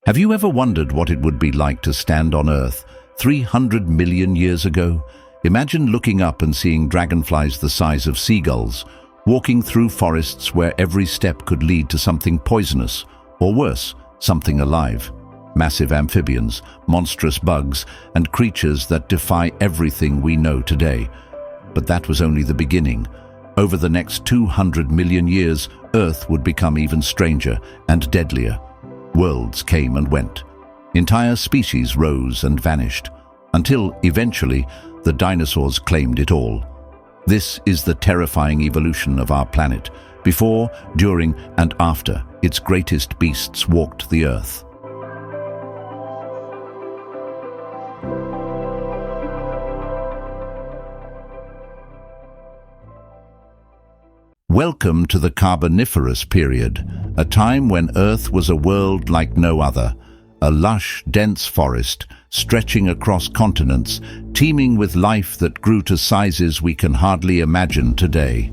Have you ever wondered what it would be like to stand on Earth 300 million years ago? Imagine looking up and seeing dragonflies the size of seagulls, walking through forests where every step could lead to something poisonous, or worse, something alive. Massive amphibians, monstrous bugs, and creatures that defy everything we know today. But that was only the beginning. Over the next 200 million years, Earth would become even stranger and deadlier. Worlds came and went. Entire species rose and vanished, until eventually the dinosaurs claimed it all. This is the terrifying evolution of our planet, before, during, and after its greatest beasts walked the Earth. Welcome to the Carboniferous Period, a time when Earth was a world like no other, a lush, dense forest stretching across continents, teeming with life that grew to sizes we can hardly imagine today.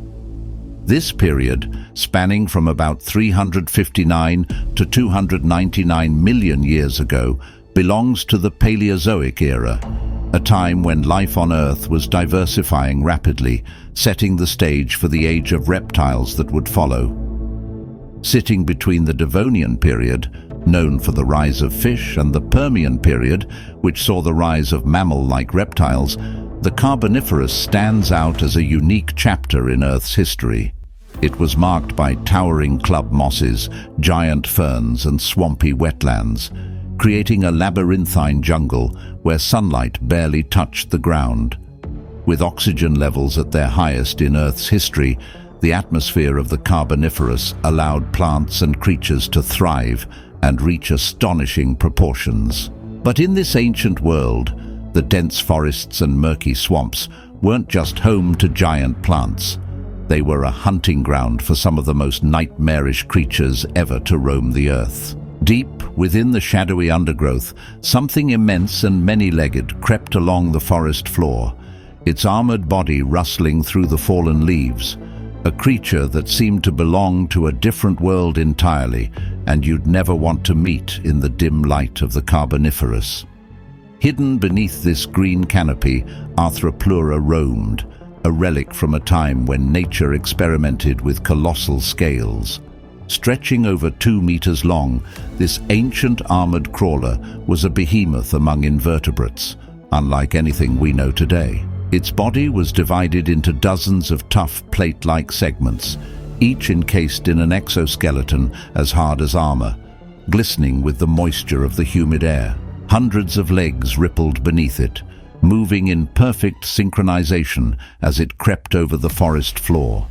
This period, spanning from about 359 to 299 million years ago, belongs to the Paleozoic era, a time when life on Earth was diversifying rapidly, setting the stage for the age of reptiles that would follow. Sitting between the Devonian period, known for the rise of fish, and the Permian period, which saw the rise of mammal-like reptiles, the Carboniferous stands out as a unique chapter in Earth's history. It was marked by towering club mosses, giant ferns, and swampy wetlands, creating a labyrinthine jungle where sunlight barely touched the ground. With oxygen levels at their highest in Earth's history, the atmosphere of the Carboniferous allowed plants and creatures to thrive and reach astonishing proportions. But in this ancient world, the dense forests and murky swamps weren't just home to giant plants. They were a hunting ground for some of the most nightmarish creatures ever to roam the Earth. Deep within the shadowy undergrowth, something immense and many-legged crept along the forest floor, its armored body rustling through the fallen leaves, a creature that seemed to belong to a different world entirely, and you'd never want to meet in the dim light of the Carboniferous. Hidden beneath this green canopy, Arthropleura roamed, a relic from a time when nature experimented with colossal scales. Stretching over 2 meters long, this ancient armored crawler was a behemoth among invertebrates, unlike anything we know today. Its body was divided into dozens of tough plate-like segments, each encased in an exoskeleton as hard as armor, glistening with the moisture of the humid air. Hundreds of legs rippled beneath it, moving in perfect synchronization as it crept over the forest floor.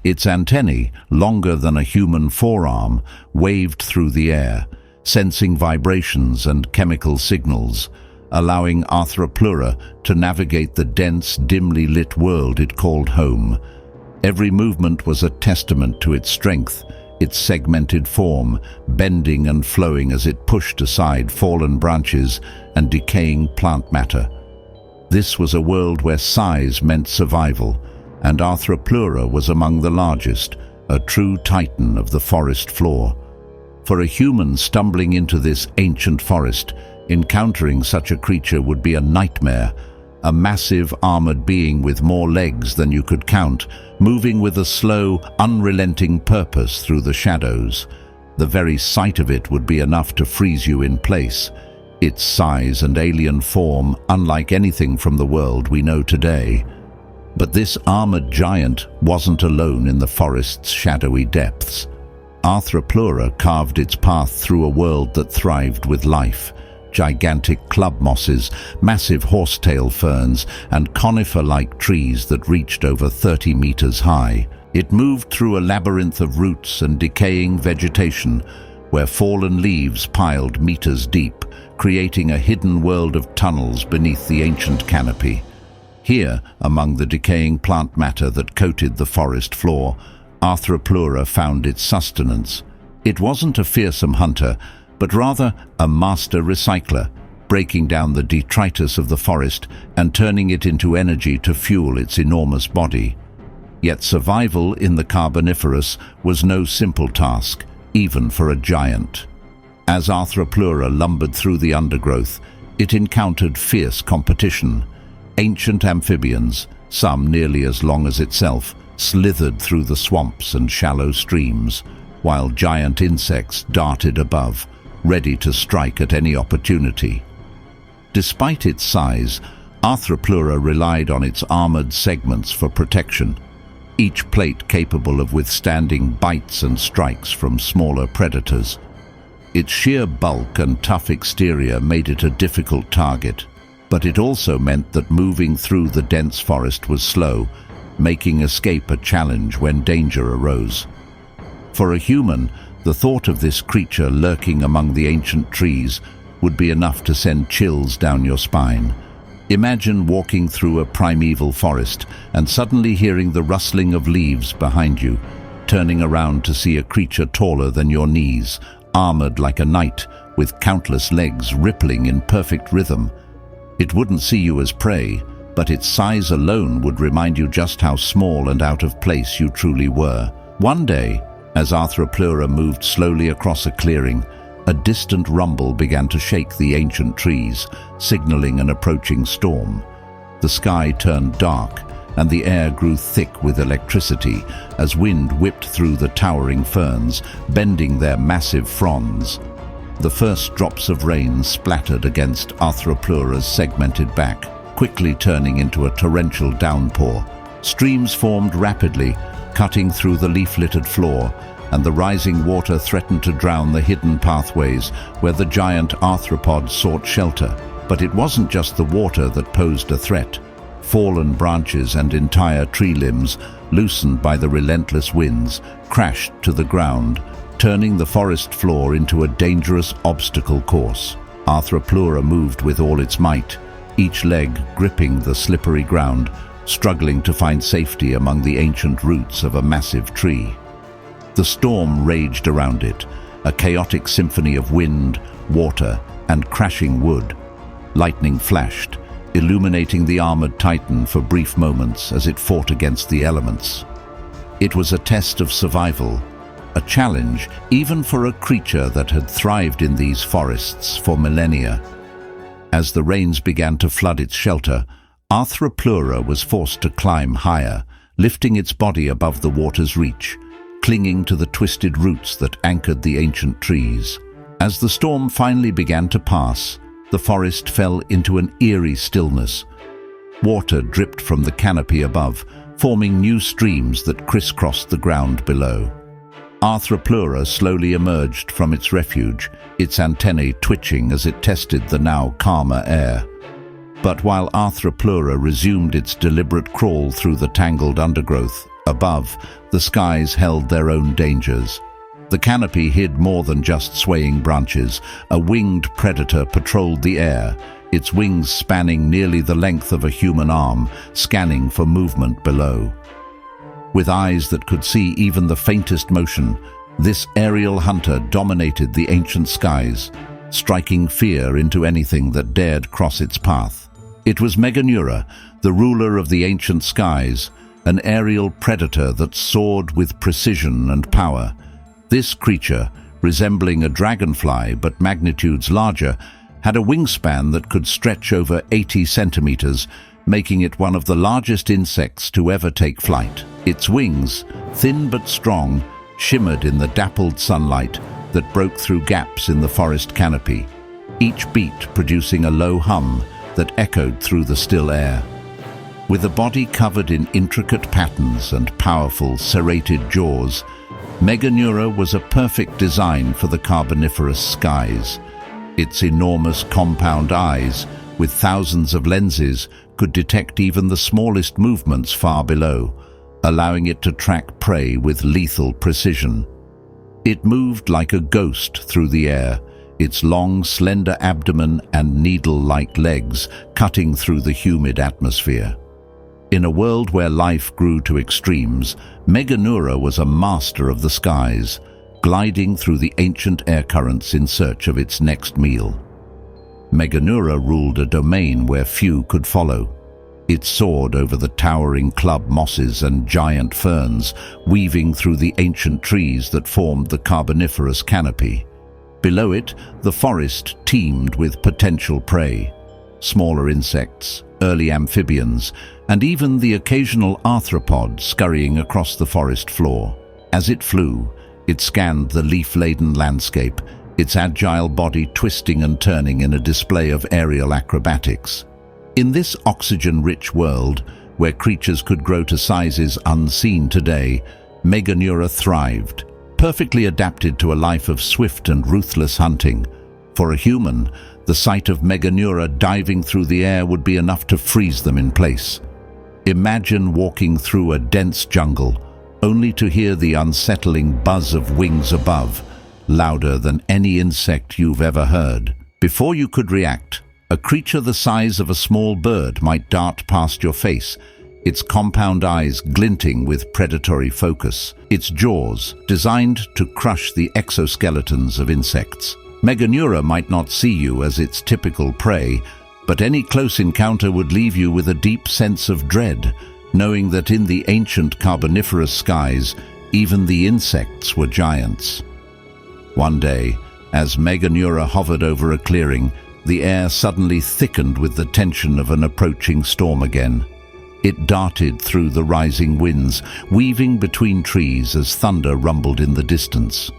Its antennae, longer than a human forearm, waved through the air, sensing vibrations and chemical signals, allowing Arthropleura to navigate the dense, dimly lit world it called home. Every movement was a testament to its strength, its segmented form, bending and flowing as it pushed aside fallen branches and decaying plant matter. This was a world where size meant survival, and Arthropleura was among the largest, a true titan of the forest floor. For a human stumbling into this ancient forest, encountering such a creature would be a nightmare, a massive armored being with more legs than you could count, moving with a slow, unrelenting purpose through the shadows. The very sight of it would be enough to freeze you in place, its size and alien form unlike anything from the world we know today. But this armored giant wasn't alone in the forest's shadowy depths. Arthropleura carved its path through a world that thrived with life. Gigantic club mosses, massive horsetail ferns, and conifer-like trees that reached over 30 meters high. It moved through a labyrinth of roots and decaying vegetation, where fallen leaves piled meters deep, creating a hidden world of tunnels beneath the ancient canopy. Here, among the decaying plant matter that coated the forest floor, Arthropleura found its sustenance. It wasn't a fearsome hunter, but rather a master recycler, breaking down the detritus of the forest and turning it into energy to fuel its enormous body. Yet survival in the Carboniferous was no simple task, even for a giant. As Arthropleura lumbered through the undergrowth, it encountered fierce competition. Ancient amphibians, some nearly as long as itself, slithered through the swamps and shallow streams, while giant insects darted above, ready to strike at any opportunity. Despite its size, Arthropleura relied on its armored segments for protection, each plate capable of withstanding bites and strikes from smaller predators. Its sheer bulk and tough exterior made it a difficult target, but it also meant that moving through the dense forest was slow, making escape a challenge when danger arose. For a human, the thought of this creature lurking among the ancient trees would be enough to send chills down your spine. Imagine walking through a primeval forest and suddenly hearing the rustling of leaves behind you, turning around to see a creature taller than your knees, armored like a knight, with countless legs rippling in perfect rhythm. It wouldn't see you as prey, but its size alone would remind you just how small and out of place you truly were. One day, as Arthropleura moved slowly across a clearing, a distant rumble began to shake the ancient trees, signaling an approaching storm. The sky turned dark, and the air grew thick with electricity as wind whipped through the towering ferns, bending their massive fronds. The first drops of rain splattered against Arthropleura's segmented back, quickly turning into a torrential downpour. Streams formed rapidly, cutting through the leaf-littered floor, and the rising water threatened to drown the hidden pathways where the giant arthropod sought shelter. But it wasn't just the water that posed a threat. Fallen branches and entire tree limbs, loosened by the relentless winds, crashed to the ground, turning the forest floor into a dangerous obstacle course. Arthropleura moved with all its might, each leg gripping the slippery ground, struggling to find safety among the ancient roots of a massive tree. The storm raged around it, a chaotic symphony of wind, water, and crashing wood. Lightning flashed, illuminating the armored titan for brief moments as it fought against the elements. It was a test of survival, a challenge even for a creature that had thrived in these forests for millennia. As the rains began to flood its shelter, Arthropleura was forced to climb higher, lifting its body above the water's reach, clinging to the twisted roots that anchored the ancient trees. As the storm finally began to pass, the forest fell into an eerie stillness. Water dripped from the canopy above, forming new streams that crisscrossed the ground below. Arthropleura slowly emerged from its refuge, its antennae twitching as it tested the now calmer air. But while Arthropleura resumed its deliberate crawl through the tangled undergrowth, above, the skies held their own dangers. The canopy hid more than just swaying branches. A winged predator patrolled the air, its wings spanning nearly the length of a human arm, scanning for movement below. With eyes that could see even the faintest motion, this aerial hunter dominated the ancient skies, striking fear into anything that dared cross its path. It was Meganeura, the ruler of the ancient skies, an aerial predator that soared with precision and power. This creature, resembling a dragonfly but magnitudes larger, had a wingspan that could stretch over 80 centimeters, making it one of the largest insects to ever take flight. Its wings, thin but strong, shimmered in the dappled sunlight that broke through gaps in the forest canopy, each beat producing a low hum that echoed through the still air. With a body covered in intricate patterns and powerful serrated jaws, Meganeura was a perfect design for the Carboniferous skies. Its enormous compound eyes, with thousands of lenses, could detect even the smallest movements far below, allowing it to track prey with lethal precision. It moved like a ghost through the air, its long, slender abdomen and needle-like legs cutting through the humid atmosphere. In a world where life grew to extremes, Meganeura was a master of the skies, gliding through the ancient air currents in search of its next meal. Meganeura ruled a domain where few could follow. It soared over the towering club mosses and giant ferns, weaving through the ancient trees that formed the Carboniferous canopy. Below it, the forest teemed with potential prey. Smaller insects, early amphibians, and even the occasional arthropod scurrying across the forest floor. As it flew, it scanned the leaf-laden landscape, its agile body twisting and turning in a display of aerial acrobatics. In this oxygen-rich world, where creatures could grow to sizes unseen today, Meganeura thrived, perfectly adapted to a life of swift and ruthless hunting. For a human, the sight of Meganeura diving through the air would be enough to freeze them in place. Imagine walking through a dense jungle, only to hear the unsettling buzz of wings above, louder than any insect you've ever heard. Before you could react, a creature the size of a small bird might dart past your face, its compound eyes glinting with predatory focus, its jaws designed to crush the exoskeletons of insects. Meganeura might not see you as its typical prey, but any close encounter would leave you with a deep sense of dread, knowing that in the ancient Carboniferous skies, even the insects were giants. One day, as Meganeura hovered over a clearing, the air suddenly thickened with the tension of an approaching storm again. It darted through the rising winds, weaving between trees as thunder rumbled in the distance.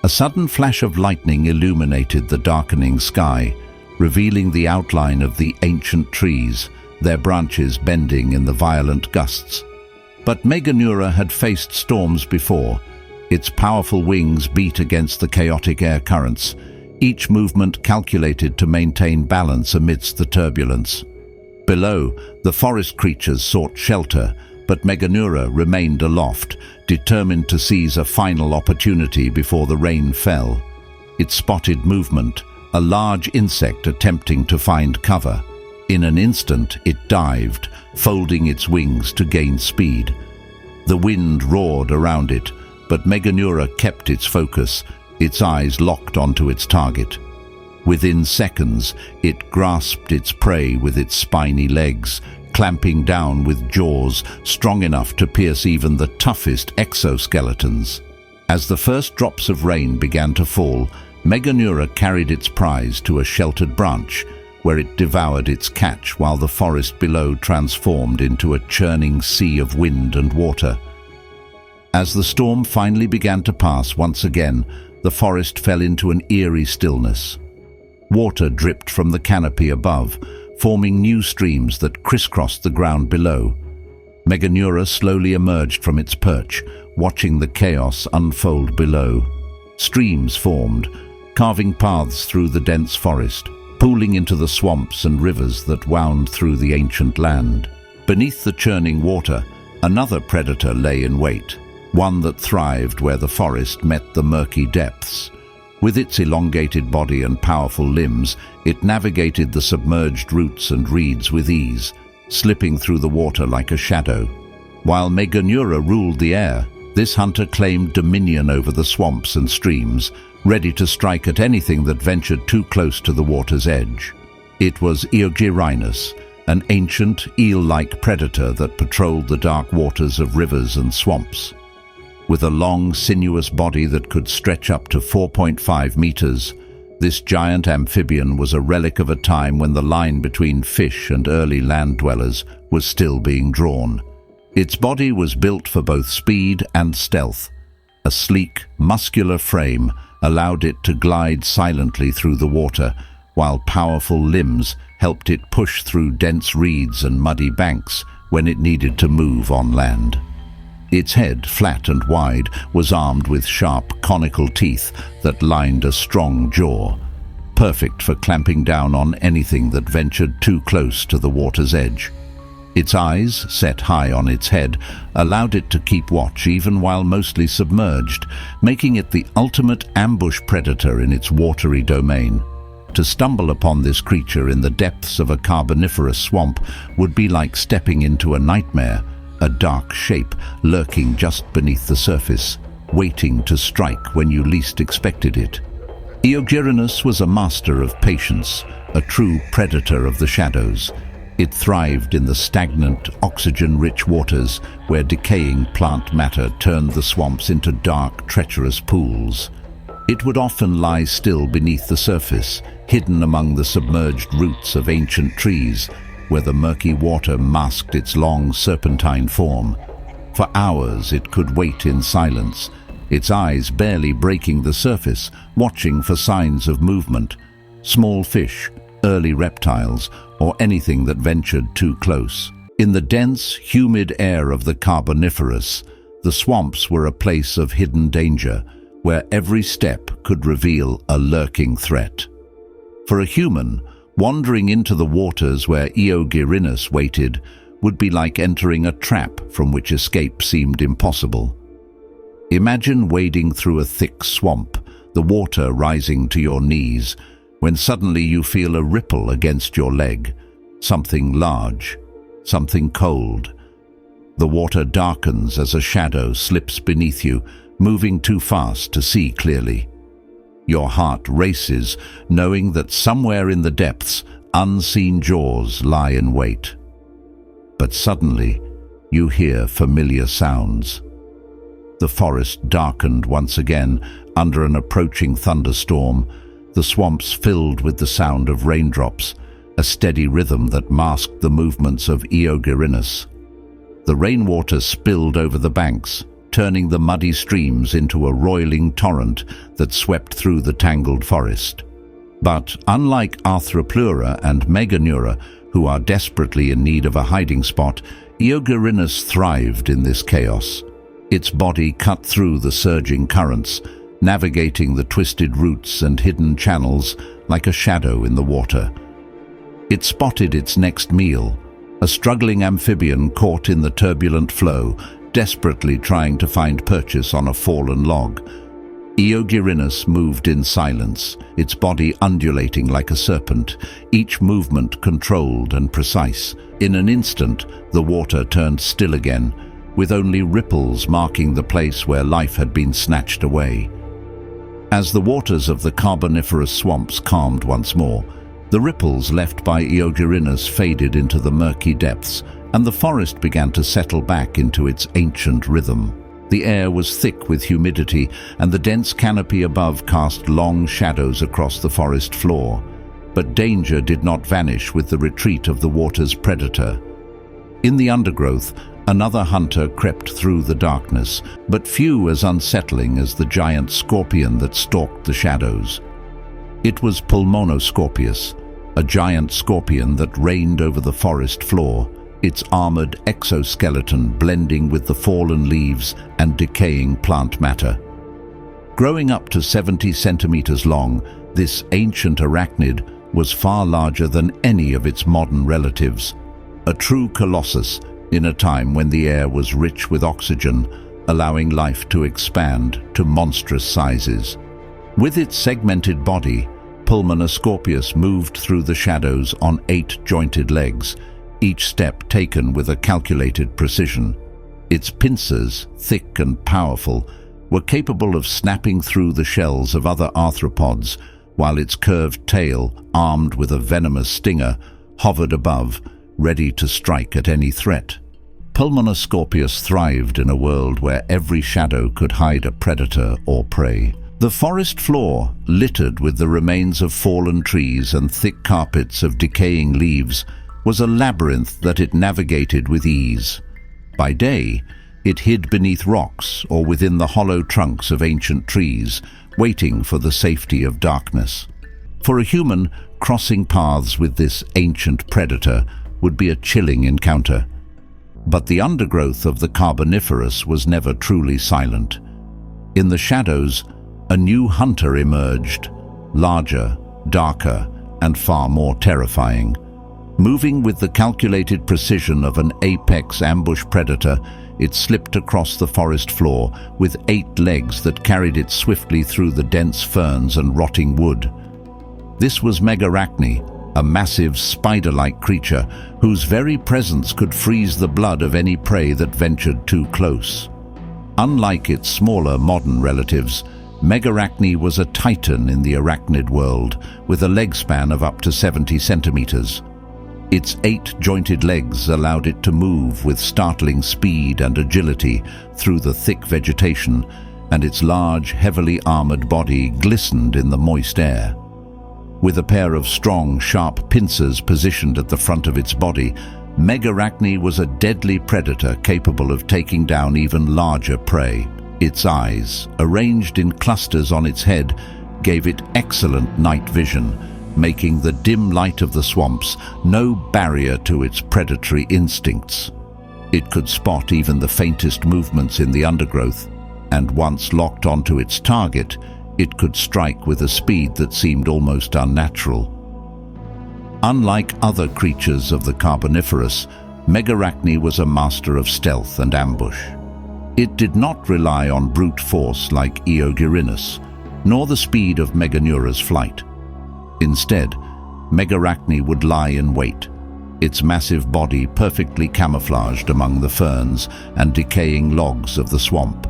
A sudden flash of lightning illuminated the darkening sky, revealing the outline of the ancient trees, their branches bending in the violent gusts. But Meganeura had faced storms before. Its powerful wings beat against the chaotic air currents, each movement calculated to maintain balance amidst the turbulence. Below, the forest creatures sought shelter, but Meganeura remained aloft, determined to seize a final opportunity before the rain fell. It spotted movement, a large insect attempting to find cover. In an instant, it dived, folding its wings to gain speed. The wind roared around it, but Meganeura kept its focus, its eyes locked onto its target. Within seconds, it grasped its prey with its spiny legs, clamping down with jaws strong enough to pierce even the toughest exoskeletons. As the first drops of rain began to fall, Meganeura carried its prize to a sheltered branch, where it devoured its catch while the forest below transformed into a churning sea of wind and water. As the storm finally began to pass once again, the forest fell into an eerie stillness. Water dripped from the canopy above, forming new streams that crisscrossed the ground below. Meganeura slowly emerged from its perch, watching the chaos unfold below. Streams formed, carving paths through the dense forest, pooling into the swamps and rivers that wound through the ancient land. Beneath the churning water, another predator lay in wait, one that thrived where the forest met the murky depths. With its elongated body and powerful limbs, it navigated the submerged roots and reeds with ease, slipping through the water like a shadow. While Meganeura ruled the air, this hunter claimed dominion over the swamps and streams, ready to strike at anything that ventured too close to the water's edge. It was Eogyrinus, an ancient, eel-like predator that patrolled the dark waters of rivers and swamps. With a long, sinuous body that could stretch up to 4.5 meters, this giant amphibian was a relic of a time when the line between fish and early land dwellers was still being drawn. Its body was built for both speed and stealth. A sleek, muscular frame allowed it to glide silently through the water, while powerful limbs helped it push through dense reeds and muddy banks when it needed to move on land. Its head, flat and wide, was armed with sharp, conical teeth that lined a strong jaw, perfect for clamping down on anything that ventured too close to the water's edge. Its eyes, set high on its head, allowed it to keep watch even while mostly submerged, making it the ultimate ambush predator in its watery domain. To stumble upon this creature in the depths of a carboniferous swamp would be like stepping into a nightmare, a dark shape lurking just beneath the surface, waiting to strike when you least expected it. Eogyrinus was a master of patience, a true predator of the shadows. It thrived in the stagnant, oxygen-rich waters where decaying plant matter turned the swamps into dark, treacherous pools. It would often lie still beneath the surface, hidden among the submerged roots of ancient trees, where the murky water masked its long serpentine form. For hours it could wait in silence, its eyes barely breaking the surface, watching for signs of movement, small fish, early reptiles, or anything that ventured too close. In the dense, humid air of the Carboniferous, the swamps were a place of hidden danger, where every step could reveal a lurking threat. For a human, wandering into the waters where Eogyrannus waited would be like entering a trap from which escape seemed impossible. Imagine wading through a thick swamp, the water rising to your knees, when suddenly you feel a ripple against your leg, something large, something cold. The water darkens as a shadow slips beneath you, moving too fast to see clearly. Your heart races, knowing that somewhere in the depths, unseen jaws lie in wait. But suddenly, you hear familiar sounds. The forest darkened once again under an approaching thunderstorm, the swamps filled with the sound of raindrops, a steady rhythm that masked the movements of Eogyrannus. The rainwater spilled over the banks, turning the muddy streams into a roiling torrent that swept through the tangled forest. But unlike Arthropleura and Meganeura, who are desperately in need of a hiding spot, Eogyrannus thrived in this chaos. Its body cut through the surging currents, navigating the twisted roots and hidden channels like a shadow in the water. It spotted its next meal, a struggling amphibian caught in the turbulent flow, desperately trying to find purchase on a fallen log. Eogyrannus moved in silence, its body undulating like a serpent, each movement controlled and precise. In an instant, the water turned still again, with only ripples marking the place where life had been snatched away. As the waters of the Carboniferous swamps calmed once more, the ripples left by Eogyrannus faded into the murky depths, and the forest began to settle back into its ancient rhythm. The air was thick with humidity, and the dense canopy above cast long shadows across the forest floor. But danger did not vanish with the retreat of the water's predator. In the undergrowth, another hunter crept through the darkness, but few as unsettling as the giant scorpion that stalked the shadows. It was Pulmonoscorpius, a giant scorpion that reigned over the forest floor, its armored exoskeleton blending with the fallen leaves and decaying plant matter. Growing up to 70 centimeters long, this ancient arachnid was far larger than any of its modern relatives, a true colossus in a time when the air was rich with oxygen, allowing life to expand to monstrous sizes. With its segmented body, Pulmonoscorpius moved through the shadows on 8 jointed legs, each step taken with a calculated precision. Its pincers, thick and powerful, were capable of snapping through the shells of other arthropods, while its curved tail, armed with a venomous stinger, hovered above, ready to strike at any threat. Pulmonoscorpius thrived in a world where every shadow could hide a predator or prey. The forest floor, littered with the remains of fallen trees and thick carpets of decaying leaves, was a labyrinth that it navigated with ease. By day, it hid beneath rocks or within the hollow trunks of ancient trees, waiting for the safety of darkness. For a human, crossing paths with this ancient predator would be a chilling encounter. But the undergrowth of the Carboniferous was never truly silent. In the shadows, a new hunter emerged, larger, darker, and far more terrifying. Moving with the calculated precision of an apex ambush predator, it slipped across the forest floor with 8 legs that carried it swiftly through the dense ferns and rotting wood. This was Megarachne, a massive spider-like creature whose very presence could freeze the blood of any prey that ventured too close. Unlike its smaller modern relatives, Megarachne was a titan in the arachnid world, with a leg span of up to 70 centimeters. Its 8 jointed legs allowed it to move with startling speed and agility through the thick vegetation, and its large, heavily armored body glistened in the moist air. With a pair of strong, sharp pincers positioned at the front of its body, Megarachne was a deadly predator capable of taking down even larger prey. Its eyes, arranged in clusters on its head, gave it excellent night vision, making the dim light of the swamps no barrier to its predatory instincts. It could spot even the faintest movements in the undergrowth, and once locked onto its target, it could strike with a speed that seemed almost unnatural. Unlike other creatures of the Carboniferous, Megarachne was a master of stealth and ambush. It did not rely on brute force like Eogurinus, nor the speed of Meganeura's flight. Instead, Megarachne would lie in wait, its massive body perfectly camouflaged among the ferns and decaying logs of the swamp.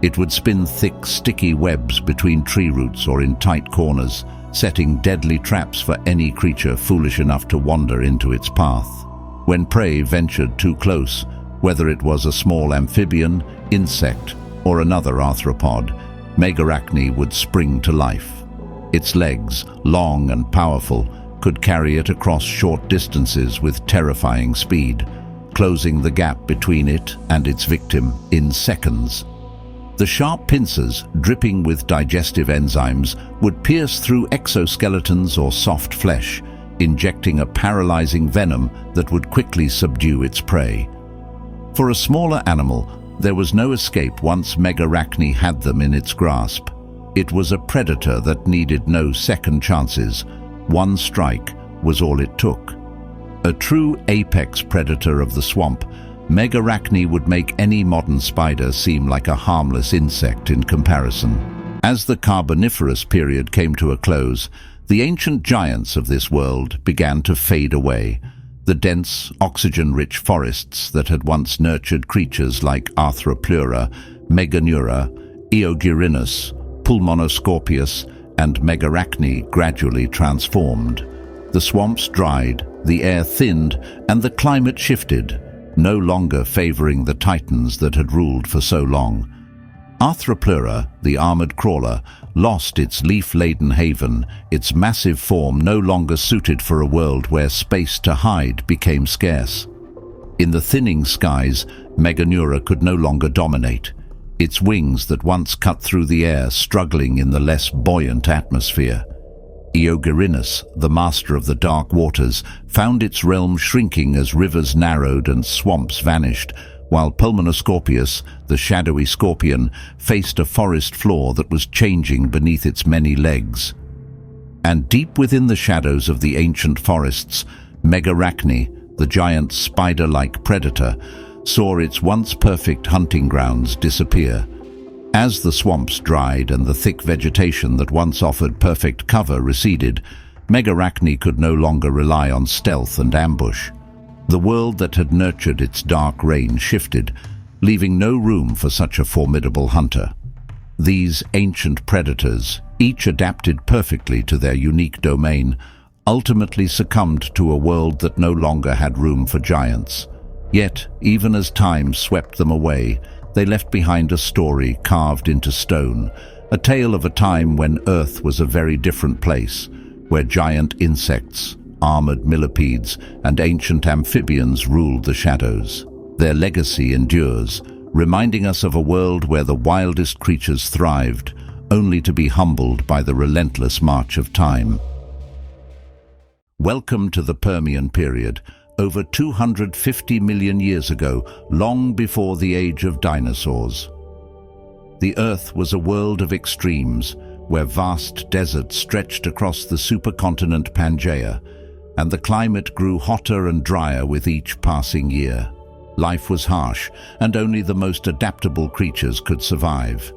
It would spin thick, sticky webs between tree roots or in tight corners, setting deadly traps for any creature foolish enough to wander into its path. When prey ventured too close, whether it was a small amphibian, insect, or another arthropod, Megarachne would spring to life. Its legs, long and powerful, could carry it across short distances with terrifying speed, closing the gap between it and its victim in seconds. The sharp pincers, dripping with digestive enzymes, would pierce through exoskeletons or soft flesh, injecting a paralyzing venom that would quickly subdue its prey. For a smaller animal, there was no escape once Megarachne had them in its grasp. It was a predator that needed no second chances. One strike was all it took. A true apex predator of the swamp, Megarachne would make any modern spider seem like a harmless insect in comparison. As the Carboniferous period came to a close, the ancient giants of this world began to fade away. The dense, oxygen-rich forests that had once nurtured creatures like Arthropleura, Meganeura, Eogurinus, Pulmonoscorpius, and Megarachne gradually transformed. The swamps dried, the air thinned, and the climate shifted, no longer favoring the titans that had ruled for so long. Arthropleura, the armored crawler, lost its leaf-laden haven, its massive form no longer suited for a world where space to hide became scarce. In the thinning skies, Meganeura could no longer dominate, its wings that once cut through the air struggling in the less buoyant atmosphere. Eogurinus, the master of the dark waters, found its realm shrinking as rivers narrowed and swamps vanished, while Pulmonoscorpius, the shadowy scorpion, faced a forest floor that was changing beneath its many legs. And deep within the shadows of the ancient forests, Megarachne, the giant spider-like predator, saw its once perfect hunting grounds disappear. As the swamps dried and the thick vegetation that once offered perfect cover receded, Megarachne could no longer rely on stealth and ambush. The world that had nurtured its dark reign shifted, leaving no room for such a formidable hunter. These ancient predators, each adapted perfectly to their unique domain, ultimately succumbed to a world that no longer had room for giants. Yet, even as time swept them away, they left behind a story carved into stone, a tale of a time when Earth was a very different place, where giant insects, armored millipedes, and ancient amphibians ruled the shadows. Their legacy endures, reminding us of a world where the wildest creatures thrived, only to be humbled by the relentless march of time. Welcome to the Permian Period, over 250 million years ago, long before the age of dinosaurs. The Earth was a world of extremes, where vast deserts stretched across the supercontinent Pangaea, and the climate grew hotter and drier with each passing year. Life was harsh, and only the most adaptable creatures could survive.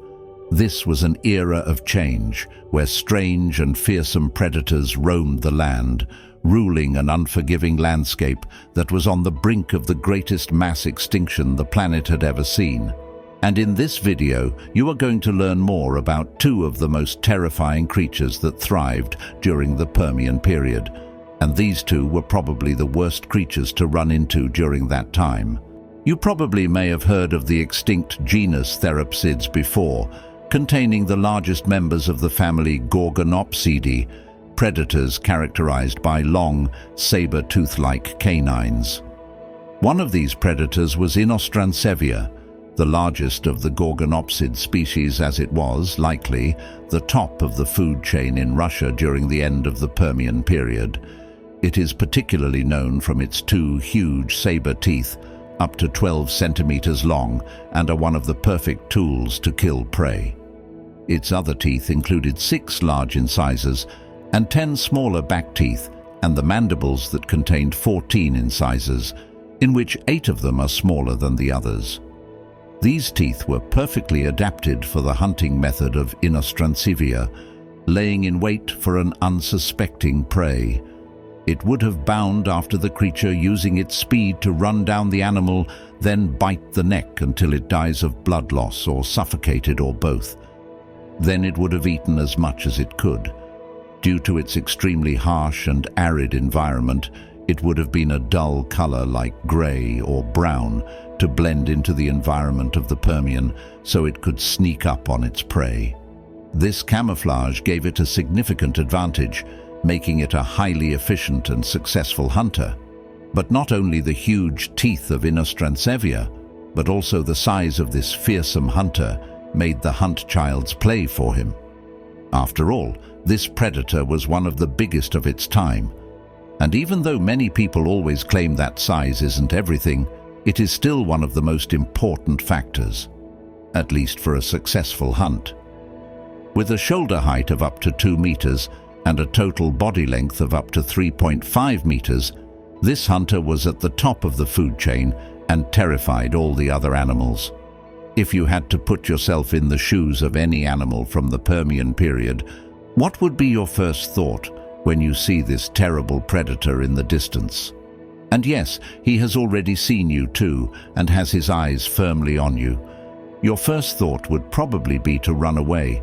This was an era of change, where strange and fearsome predators roamed the land, ruling an unforgiving landscape that was on the brink of the greatest mass extinction the planet had ever seen. And in this video, you are going to learn more about two of the most terrifying creatures that thrived during the Permian Period. And these two were probably the worst creatures to run into during that time. You probably may have heard of the extinct genus Therapsids before, containing the largest members of the family Gorgonopsidae, predators characterized by long, saber-tooth-like canines. One of these predators was Inostrancevia, the largest of the Gorgonopsid species, as it was, likely, the top of the food chain in Russia during the end of the Permian period. It is particularly known from its two huge saber teeth, up to 12 centimeters long, and are one of the perfect tools to kill prey. Its other teeth included 6 large incisors and 10 smaller back teeth, and the mandibles that contained 14 incisors, in which 8 of them are smaller than the others. These teeth were perfectly adapted for the hunting method of Inostrancevia, laying in wait for an unsuspecting prey. It would have bound after the creature, using its speed to run down the animal, then bite the neck until it dies of blood loss or suffocated, or both. Then it would have eaten as much as it could. Due to its extremely harsh and arid environment, it would have been a dull color like gray or brown to blend into the environment of the Permian so it could sneak up on its prey. This camouflage gave it a significant advantage, making it a highly efficient and successful hunter. But not only the huge teeth of Inostrancevia, but also the size of this fearsome hunter made the hunt child's play for him. After all, this predator was one of the biggest of its time. And even though many people always claim that size isn't everything, it is still one of the most important factors, at least for a successful hunt. With a shoulder height of up to 2 meters and a total body length of up to 3.5 meters, this hunter was at the top of the food chain and terrified all the other animals. If you had to put yourself in the shoes of any animal from the Permian period, what would be your first thought when you see this terrible predator in the distance? And yes, he has already seen you too, and has his eyes firmly on you. Your first thought would probably be to run away.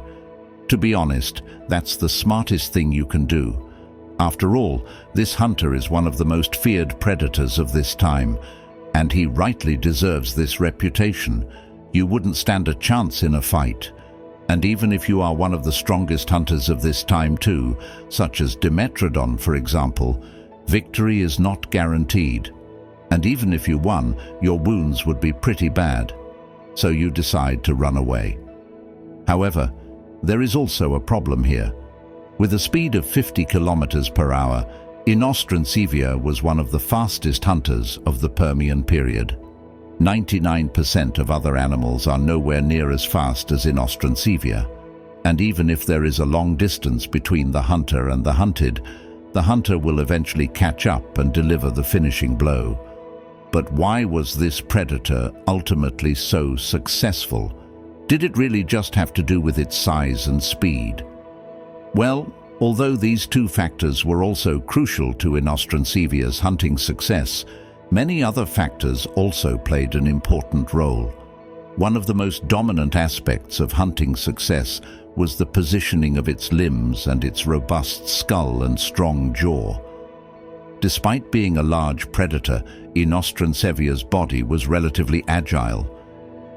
To be honest, that's the smartest thing you can do. After all, this hunter is one of the most feared predators of this time, and he rightly deserves this reputation. You wouldn't stand a chance in a fight. And even if you are one of the strongest hunters of this time too, such as Dimetrodon, for example, victory is not guaranteed. And even if you won, your wounds would be pretty bad. So you decide to run away. However, there is also a problem here. With a speed of 50 kilometers per hour, Inostrancevia was one of the fastest hunters of the Permian period. 99% of other animals are nowhere near as fast as Inostrancevia, and even if there is a long distance between the hunter and the hunter will eventually catch up and deliver the finishing blow. But why was this predator ultimately so successful? Did it really just have to do with its size and speed? Well, although these two factors were also crucial to Inostrancevia hunting success, many other factors also played an important role. One of the most dominant aspects of hunting success was the positioning of its limbs and its robust skull and strong jaw. Despite being a large predator, Inostrancevia body was relatively agile.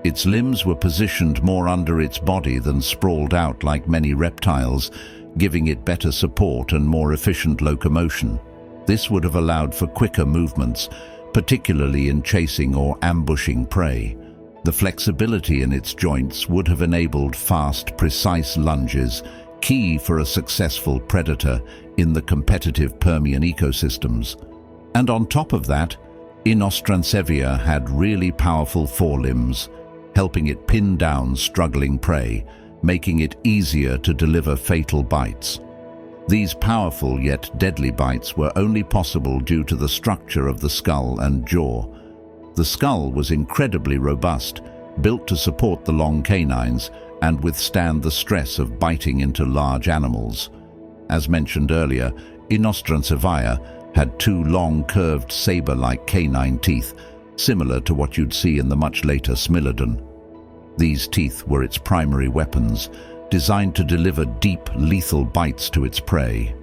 Its limbs were positioned more under its body than sprawled out like many reptiles, giving it better support and more efficient locomotion. This would have allowed for quicker movements, particularly in chasing or ambushing prey. The flexibility in its joints would have enabled fast, precise lunges, key for a successful predator in the competitive Permian ecosystems. And on top of that, Inostrancevia had really powerful forelimbs, helping it pin down struggling prey, making it easier to deliver fatal bites. These powerful yet deadly bites were only possible due to the structure of the skull and jaw. The skull was incredibly robust, built to support the long canines and withstand the stress of biting into large animals. As mentioned earlier, Inostrancevia had 2 long curved saber-like canine teeth, similar to what you'd see in the much later Smilodon. These teeth were its primary weapons, designed to deliver deep, lethal bites to its prey.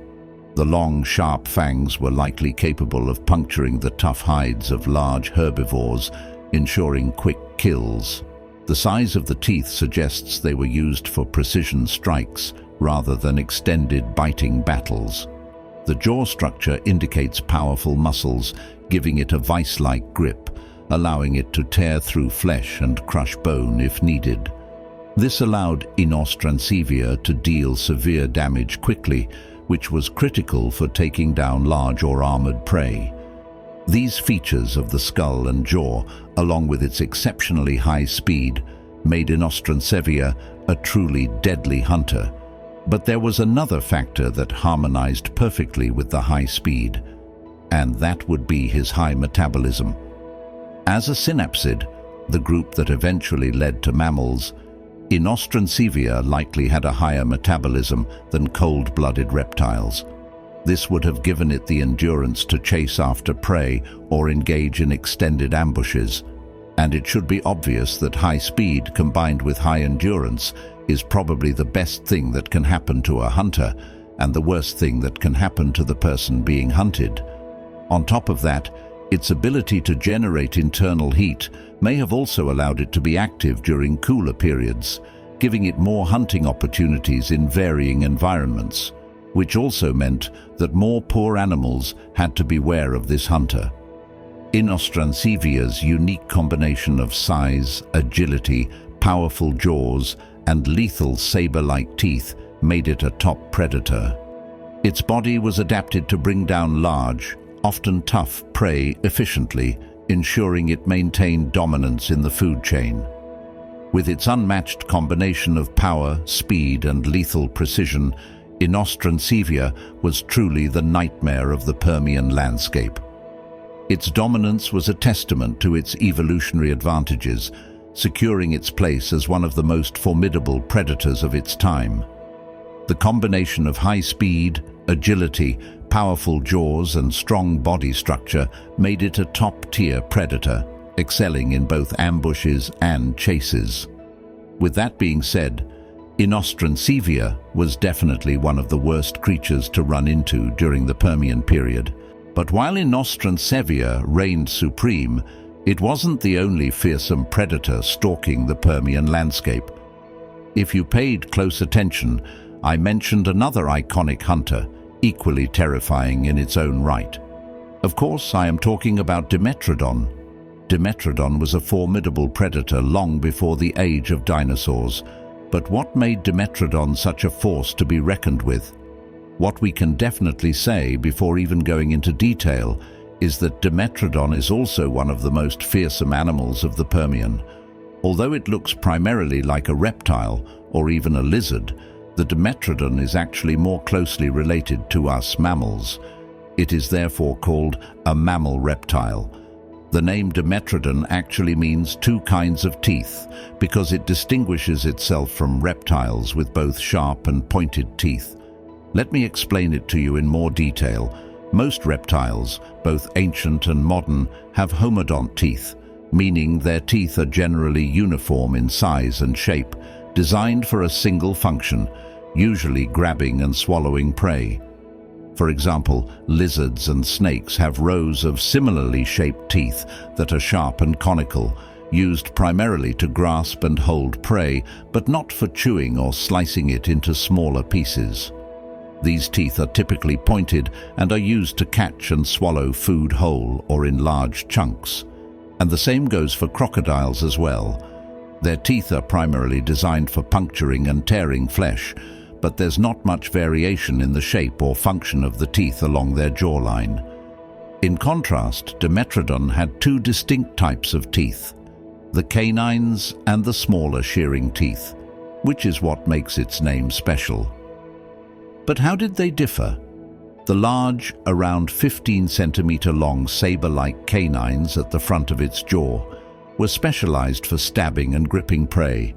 The long, sharp fangs were likely capable of puncturing the tough hides of large herbivores, ensuring quick kills. The size of the teeth suggests they were used for precision strikes rather than extended biting battles. The jaw structure indicates powerful muscles, giving it a vice-like grip, allowing it to tear through flesh and crush bone if needed. This allowed Inostrancevia to deal severe damage quickly, which was critical for taking down large or armored prey. These features of the skull and jaw, along with its exceptionally high speed, made Inostrancevia a truly deadly hunter. But there was another factor that harmonized perfectly with the high speed, and that would be his high metabolism. As a synapsid, the group that eventually led to mammals, Inostrancevia likely had a higher metabolism than cold-blooded reptiles. This would have given it the endurance to chase after prey or engage in extended ambushes. And it should be obvious that high speed combined with high endurance is probably the best thing that can happen to a hunter, and the worst thing that can happen to the person being hunted. On top of that, its ability to generate internal heat may have also allowed it to be active during cooler periods, giving it more hunting opportunities in varying environments, which also meant that more poor animals had to beware of this hunter. Inostrancevia unique combination of size, agility, powerful jaws, and lethal saber-like teeth made it a top predator. Its body was adapted to bring down large, often tough prey efficiently, ensuring it maintained dominance in the food chain. With its unmatched combination of power, speed, and lethal precision, Inostrancevia was truly the nightmare of the Permian landscape. Its dominance was a testament to its evolutionary advantages, securing its place as one of the most formidable predators of its time. The combination of high speed, agility, powerful jaws, and strong body structure made it a top-tier predator, excelling in both ambushes and chases. With that being said, Inostrancevia was definitely one of the worst creatures to run into during the Permian period. But while Inostrancevia reigned supreme, it wasn't the only fearsome predator stalking the Permian landscape. If you paid close attention, I mentioned another iconic hunter, equally terrifying in its own right. Of course, I am talking about Dimetrodon. Dimetrodon was a formidable predator long before the age of dinosaurs. But what made Dimetrodon such a force to be reckoned with? What we can definitely say, before even going into detail, is that Dimetrodon is also one of the most fearsome animals of the Permian. Although it looks primarily like a reptile or even a lizard, the Dimetrodon is actually more closely related to us mammals. It is therefore called a mammal reptile. The name Dimetrodon actually means two kinds of teeth, because it distinguishes itself from reptiles with both sharp and pointed teeth. Let me explain it to you in more detail. Most reptiles, both ancient and modern, have homodont teeth, meaning their teeth are generally uniform in size and shape, designed for a single function, usually grabbing and swallowing prey. For example, lizards and snakes have rows of similarly shaped teeth that are sharp and conical, used primarily to grasp and hold prey, but not for chewing or slicing it into smaller pieces. These teeth are typically pointed and are used to catch and swallow food whole or in large chunks. And the same goes for crocodiles as well. Their teeth are primarily designed for puncturing and tearing flesh, but there's not much variation in the shape or function of the teeth along their jawline. In contrast, Dimetrodon had two distinct types of teeth, the canines and the smaller shearing teeth, which is what makes its name special. But how did they differ? The large, around 15-centimeter long saber-like canines at the front of its jaw were specialized for stabbing and gripping prey,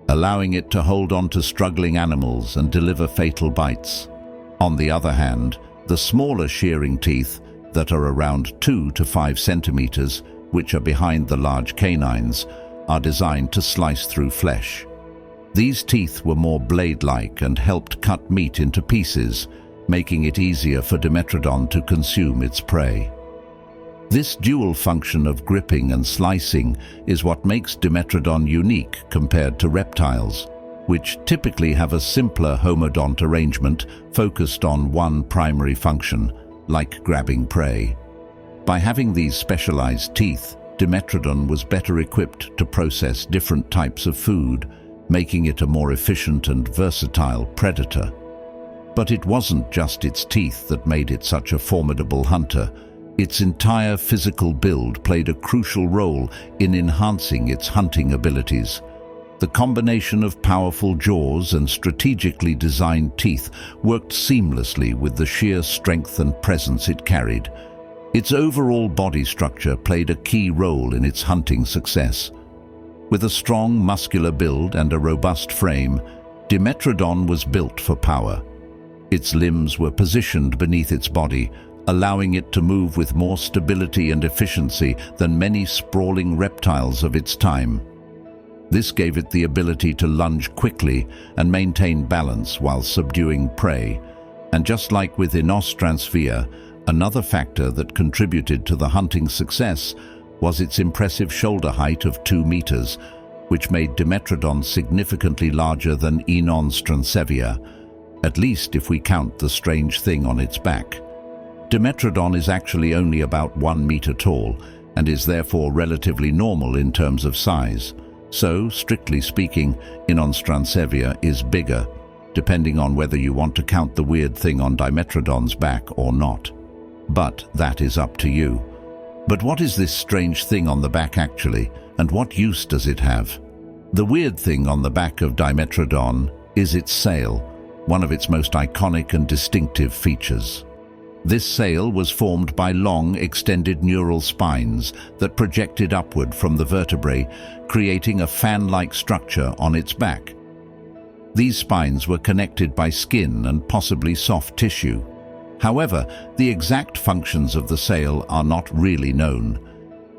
allowing it to hold on to struggling animals and deliver fatal bites. On the other hand, the smaller shearing teeth that are around 2 to 5 centimeters, which are behind the large canines, are designed to slice through flesh. These teeth were more blade-like and helped cut meat into pieces, making it easier for Dimetrodon to consume its prey. This dual function of gripping and slicing is what makes Dimetrodon unique compared to reptiles, which typically have a simpler homodont arrangement focused on one primary function, like grabbing prey. By having these specialized teeth, Dimetrodon was better equipped to process different types of food, making it a more efficient and versatile predator. But it wasn't just its teeth that made it such a formidable hunter. Its entire physical build played a crucial role in enhancing its hunting abilities. The combination of powerful jaws and strategically designed teeth worked seamlessly with the sheer strength and presence it carried. Its overall body structure played a key role in its hunting success. With a strong muscular build and a robust frame, Dimetrodon was built for power. Its limbs were positioned beneath its body, allowing it to move with more stability and efficiency than many sprawling reptiles of its time. This gave it the ability to lunge quickly and maintain balance while subduing prey. And just like with Inostransvia, another factor that contributed to the hunting success was its impressive shoulder height of 2 meters, which made Dimetrodon significantly larger than Inostransevia, at least if we count the strange thing on its back. Dimetrodon is actually only about 1 meter tall and is therefore relatively normal in terms of size. So, strictly speaking, Inostransevia is bigger, depending on whether you want to count the weird thing on Dimetrodon's back or not. But that is up to you. But what is this strange thing on the back actually, and what use does it have? The weird thing on the back of Dimetrodon is its sail, one of its most iconic and distinctive features. This sail was formed by long, extended neural spines that projected upward from the vertebrae, creating a fan-like structure on its back. These spines were connected by skin and possibly soft tissue. However, the exact functions of the sail are not really known,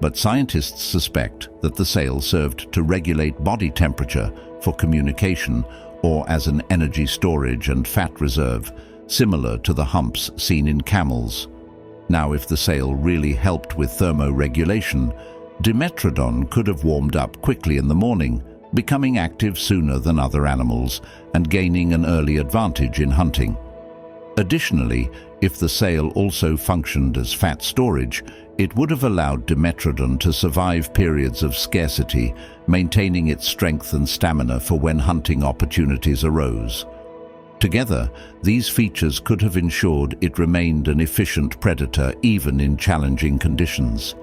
but scientists suspect that the sail served to regulate body temperature for communication or as an energy storage and fat reserve, similar to the humps seen in camels. Now, if the sail really helped with thermoregulation, Dimetrodon could have warmed up quickly in the morning, becoming active sooner than other animals and gaining an early advantage in hunting. Additionally, if the sail also functioned as fat storage, it would have allowed Dimetrodon to survive periods of scarcity, maintaining its strength and stamina for when hunting opportunities arose. Together, these features could have ensured it remained an efficient predator even in challenging conditions.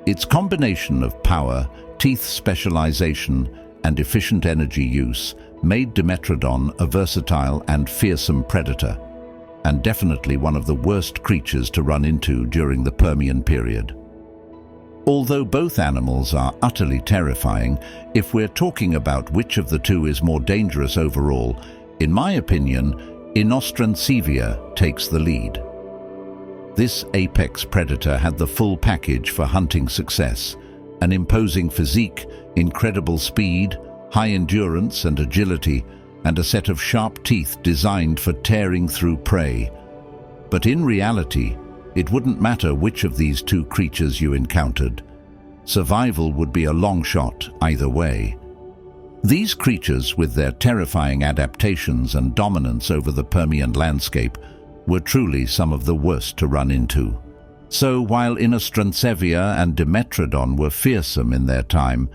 Its combination of power, teeth specialization, and efficient energy use made Dimetrodon a versatile and fearsome predator, and definitely one of the worst creatures to run into during the Permian period. Although both animals are utterly terrifying, if we're talking about which of the two is more dangerous overall, in my opinion, Inostransevia takes the lead. This apex predator had the full package for hunting success: an imposing physique, incredible speed, high endurance and agility, and a set of sharp teeth designed for tearing through prey. But in reality, it wouldn't matter which of these two creatures you encountered. Survival would be a long shot either way. These creatures, with their terrifying adaptations and dominance over the Permian landscape, were truly some of the worst to run into. So while Inostransevia and Dimetrodon were fearsome in their time,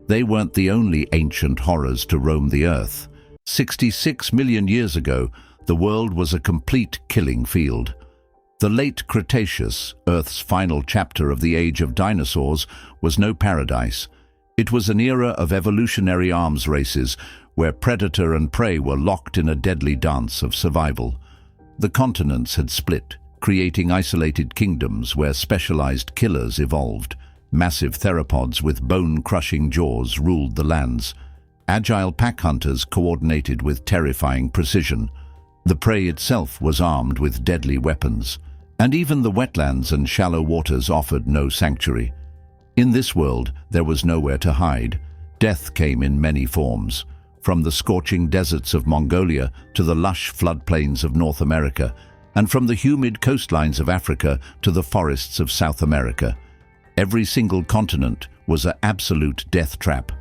they weren't the only ancient horrors to roam the earth. 66 million years ago, the world was a complete killing field. The late Cretaceous, Earth's final chapter of the age of dinosaurs, was no paradise. It was an era of evolutionary arms races where predator and prey were locked in a deadly dance of survival. The continents had split, creating isolated kingdoms where specialized killers evolved. Massive theropods with bone-crushing jaws ruled the lands. Agile pack hunters coordinated with terrifying precision. The prey itself was armed with deadly weapons. And even the wetlands and shallow waters offered no sanctuary. In this world, there was nowhere to hide. Death came in many forms, from the scorching deserts of Mongolia to the lush floodplains of North America, and from the humid coastlines of Africa to the forests of South America. Every single continent was an absolute death trap.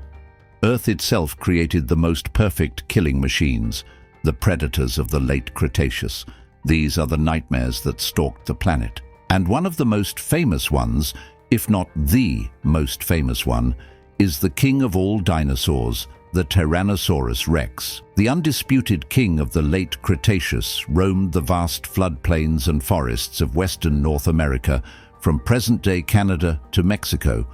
Earth itself created the most perfect killing machines, the predators of the late Cretaceous. These are the nightmares that stalked the planet. And one of the most famous ones, if not the most famous one, is the king of all dinosaurs, the Tyrannosaurus rex. The undisputed king of the late Cretaceous roamed the vast floodplains and forests of western North America, from present-day Canada to Mexico.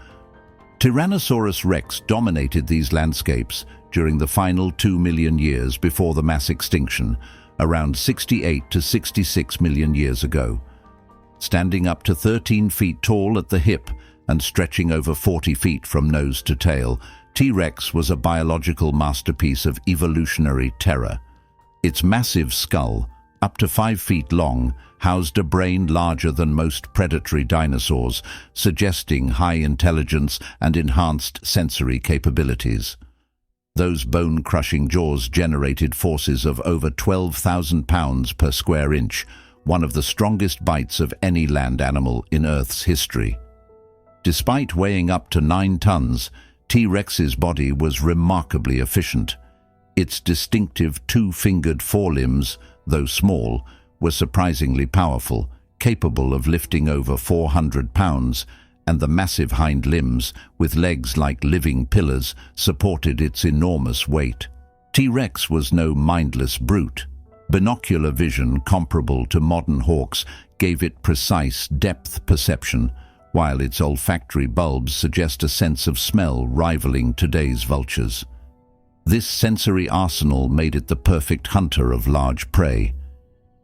Tyrannosaurus rex dominated these landscapes during the final 2 million years before the mass extinction, around 68 to 66 million years ago. Standing up to 13 feet tall at the hip and stretching over 40 feet from nose to tail, T-Rex was a biological masterpiece of evolutionary terror. Its massive skull, up to 5 feet long, housed a brain larger than most predatory dinosaurs, suggesting high intelligence and enhanced sensory capabilities. Those bone-crushing jaws generated forces of over 12,000 pounds per square inch, one of the strongest bites of any land animal in Earth's history. Despite weighing up to 9 tons, T-Rex's body was remarkably efficient. Its distinctive two-fingered forelimbs, though small, were surprisingly powerful, capable of lifting over 400 pounds, and the massive hind limbs, with legs like living pillars, supported its enormous weight. T-Rex was no mindless brute. Binocular vision comparable to modern hawks gave it precise depth perception, while its olfactory bulbs suggest a sense of smell rivaling today's vultures. This sensory arsenal made it the perfect hunter of large prey.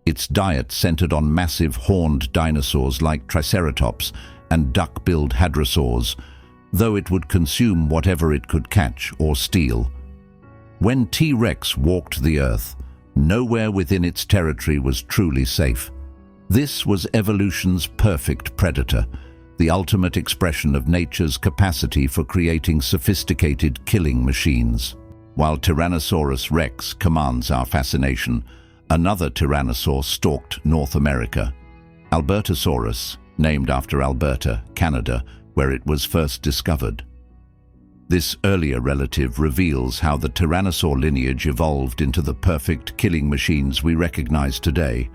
Its diet centered on massive horned dinosaurs like Triceratops and duck-billed hadrosaurs, though it would consume whatever it could catch or steal. When T-Rex walked the Earth, nowhere within its territory was truly safe. This was evolution's perfect predator, the ultimate expression of nature's capacity for creating sophisticated killing machines. While Tyrannosaurus rex commands our fascination, another tyrannosaur stalked North America, Albertosaurus, named after Alberta, Canada, where it was first discovered. This earlier relative reveals how the tyrannosaur lineage evolved into the perfect killing machines we recognize today.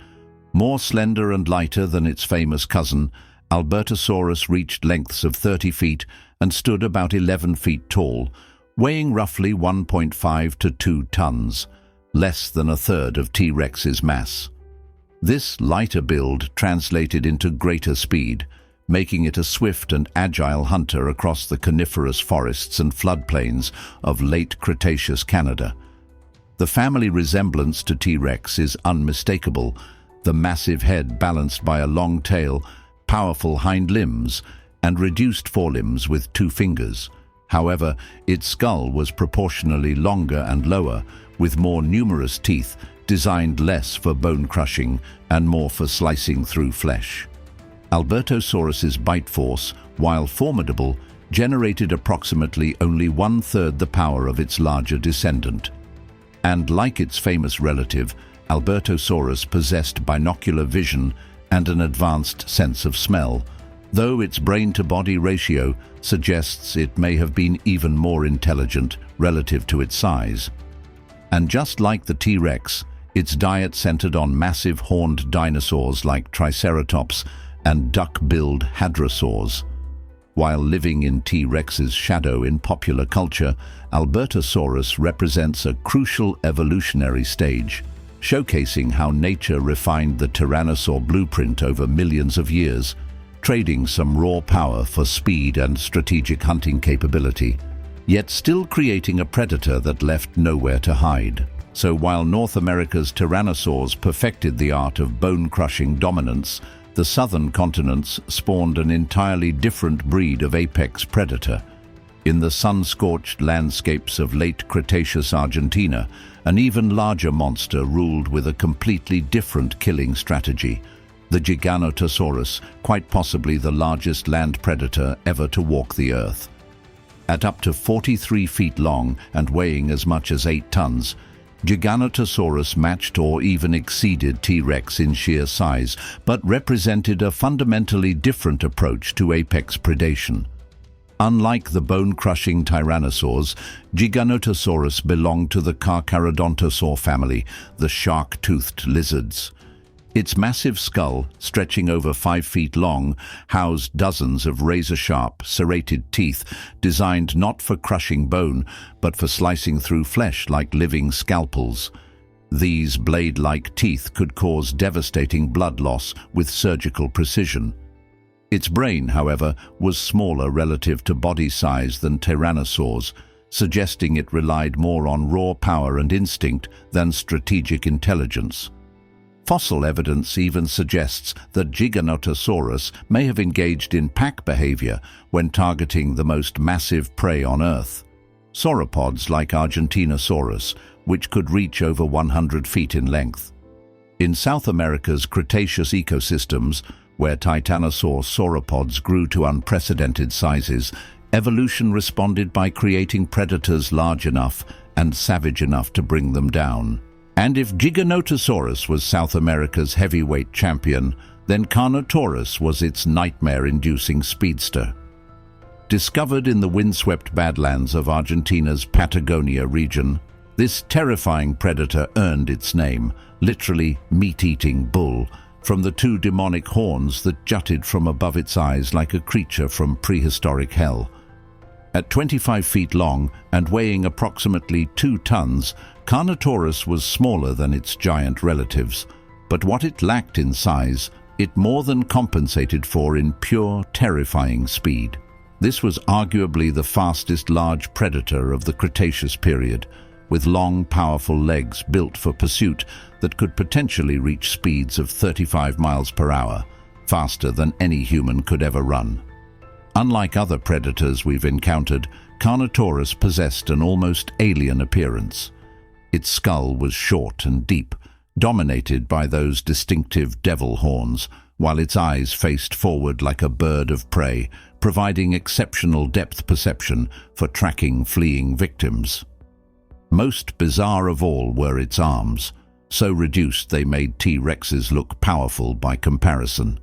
More slender and lighter than its famous cousin, Albertosaurus reached lengths of 30 feet and stood about 11 feet tall, weighing roughly 1.5 to 2 tons, less than a third of T-Rex's mass. This lighter build translated into greater speed, making it a swift and agile hunter across the coniferous forests and floodplains of late Cretaceous Canada. The family resemblance to T-Rex is unmistakable, the massive head balanced by a long tail, powerful hind limbs, and reduced forelimbs with 2 fingers. However, its skull was proportionally longer and lower, with more numerous teeth, designed less for bone crushing and more for slicing through flesh. Albertosaurus's bite force, while formidable, generated approximately only 1/3 the power of its larger descendant. And like its famous relative, Albertosaurus possessed binocular vision and an advanced sense of smell, though its brain-to-body ratio suggests it may have been even more intelligent relative to its size. And just like the T-Rex, its diet centered on massive horned dinosaurs like Triceratops and duck-billed hadrosaurs. While living in T-Rex's shadow in popular culture, Albertosaurus represents a crucial evolutionary stage, showcasing how nature refined the tyrannosaur blueprint over millions of years, trading some raw power for speed and strategic hunting capability, yet still creating a predator that left nowhere to hide. So while North America's tyrannosaurs perfected the art of bone-crushing dominance, the southern continents spawned an entirely different breed of apex predator. In the sun-scorched landscapes of late Cretaceous Argentina, an even larger monster ruled with a completely different killing strategy, the Giganotosaurus, quite possibly the largest land predator ever to walk the Earth. At up to 43 feet long and weighing as much as 8 tons, Giganotosaurus matched or even exceeded T-Rex in sheer size, but represented a fundamentally different approach to apex predation. Unlike the bone-crushing tyrannosaurs, Giganotosaurus belonged to the Carcharodontosaur family, the shark-toothed lizards. Its massive skull, stretching over 5 feet long, housed dozens of razor-sharp, serrated teeth designed not for crushing bone, but for slicing through flesh like living scalpels. These blade-like teeth could cause devastating blood loss with surgical precision. Its brain, however, was smaller relative to body size than tyrannosaurs, suggesting it relied more on raw power and instinct than strategic intelligence. Fossil evidence even suggests that Giganotosaurus may have engaged in pack behavior when targeting the most massive prey on Earth. Sauropods like Argentinosaurus, which could reach over 100 feet in length. In South America's Cretaceous ecosystems, where titanosaur sauropods grew to unprecedented sizes, evolution responded by creating predators large enough and savage enough to bring them down. And if Giganotosaurus was South America's heavyweight champion, then Carnotaurus was its nightmare-inducing speedster. Discovered in the windswept badlands of Argentina's Patagonia region, this terrifying predator earned its name, literally meat-eating bull, from the 2 demonic horns that jutted from above its eyes like a creature from prehistoric hell. At 25 feet long and weighing approximately 2 tons, Carnotaurus was smaller than its giant relatives, but what it lacked in size, it more than compensated for in pure, terrifying speed. This was arguably the fastest large predator of the Cretaceous period, with long, powerful legs built for pursuit that could potentially reach speeds of 35 miles per hour, faster than any human could ever run. Unlike other predators we've encountered, Carnotaurus possessed an almost alien appearance. Its skull was short and deep, dominated by those distinctive devil horns, while its eyes faced forward like a bird of prey, providing exceptional depth perception for tracking fleeing victims. Most bizarre of all were its arms, so reduced they made T-Rexes look powerful by comparison.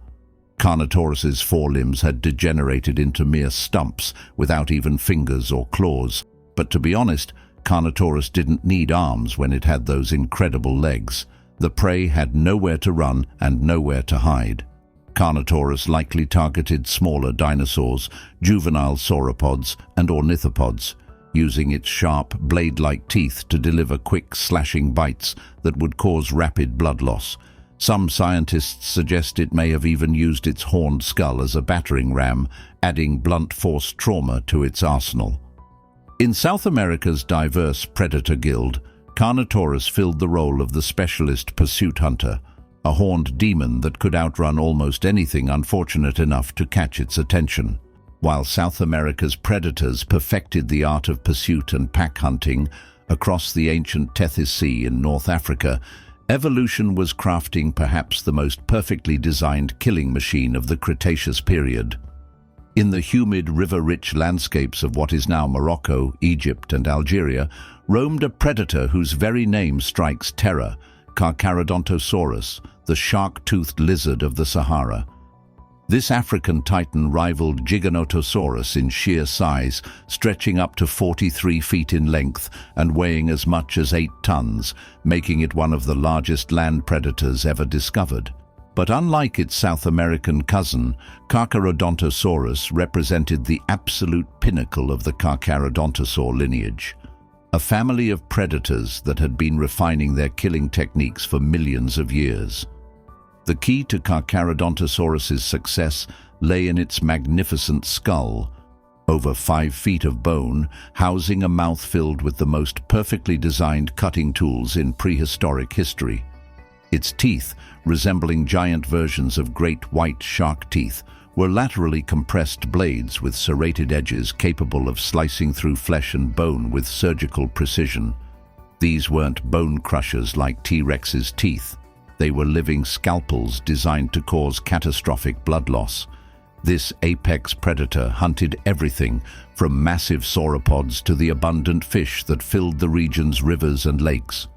Carnotaurus's forelimbs had degenerated into mere stumps without even fingers or claws, but to be honest, Carnotaurus didn't need arms when it had those incredible legs. The prey had nowhere to run and nowhere to hide. Carnotaurus likely targeted smaller dinosaurs, juvenile sauropods, and ornithopods, using its sharp, blade-like teeth to deliver quick, slashing bites that would cause rapid blood loss. Some scientists suggest it may have even used its horned skull as a battering ram, adding blunt force trauma to its arsenal. In South America's diverse predator guild, Carnotaurus filled the role of the specialist pursuit hunter, a horned demon that could outrun almost anything unfortunate enough to catch its attention. While South America's predators perfected the art of pursuit and pack hunting across the ancient Tethys Sea in North Africa, evolution was crafting perhaps the most perfectly designed killing machine of the Cretaceous period. In the humid, river-rich landscapes of what is now Morocco, Egypt, and Algeria, roamed a predator whose very name strikes terror, Carcharodontosaurus, the shark-toothed lizard of the Sahara. This African titan rivaled Giganotosaurus in sheer size, stretching up to 43 feet in length and weighing as much as 8 tons, making it one of the largest land predators ever discovered. But unlike its South American cousin, Carcharodontosaurus represented the absolute pinnacle of the Carcharodontosaur lineage, a family of predators that had been refining their killing techniques for millions of years. The key to Carcharodontosaurus's success lay in its magnificent skull, over 5 feet of bone, housing a mouth filled with the most perfectly designed cutting tools in prehistoric history. Its teeth, resembling giant versions of great white shark teeth, were laterally compressed blades with serrated edges capable of slicing through flesh and bone with surgical precision. These weren't bone crushers like T-Rex's teeth. They were living scalpels designed to cause catastrophic blood loss. This apex predator hunted everything from massive sauropods to the abundant fish that filled the region's rivers and lakes.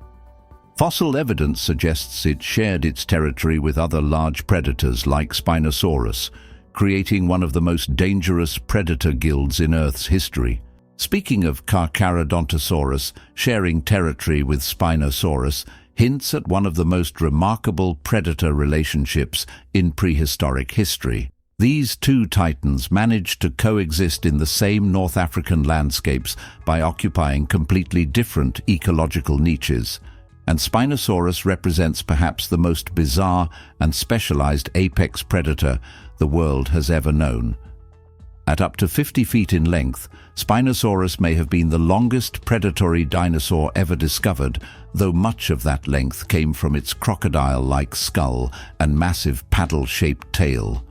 Fossil evidence suggests it shared its territory with other large predators like Spinosaurus, creating one of the most dangerous predator guilds in Earth's history. Speaking of Carcharodontosaurus sharing territory with Spinosaurus hints at one of the most remarkable predator relationships in prehistoric history. These two titans managed to coexist in the same North African landscapes by occupying completely different ecological niches, and Spinosaurus represents perhaps the most bizarre and specialized apex predator the world has ever known. At up to 50 feet in length, Spinosaurus may have been the longest predatory dinosaur ever discovered, though much of that length came from its crocodile-like skull and massive paddle-shaped tail.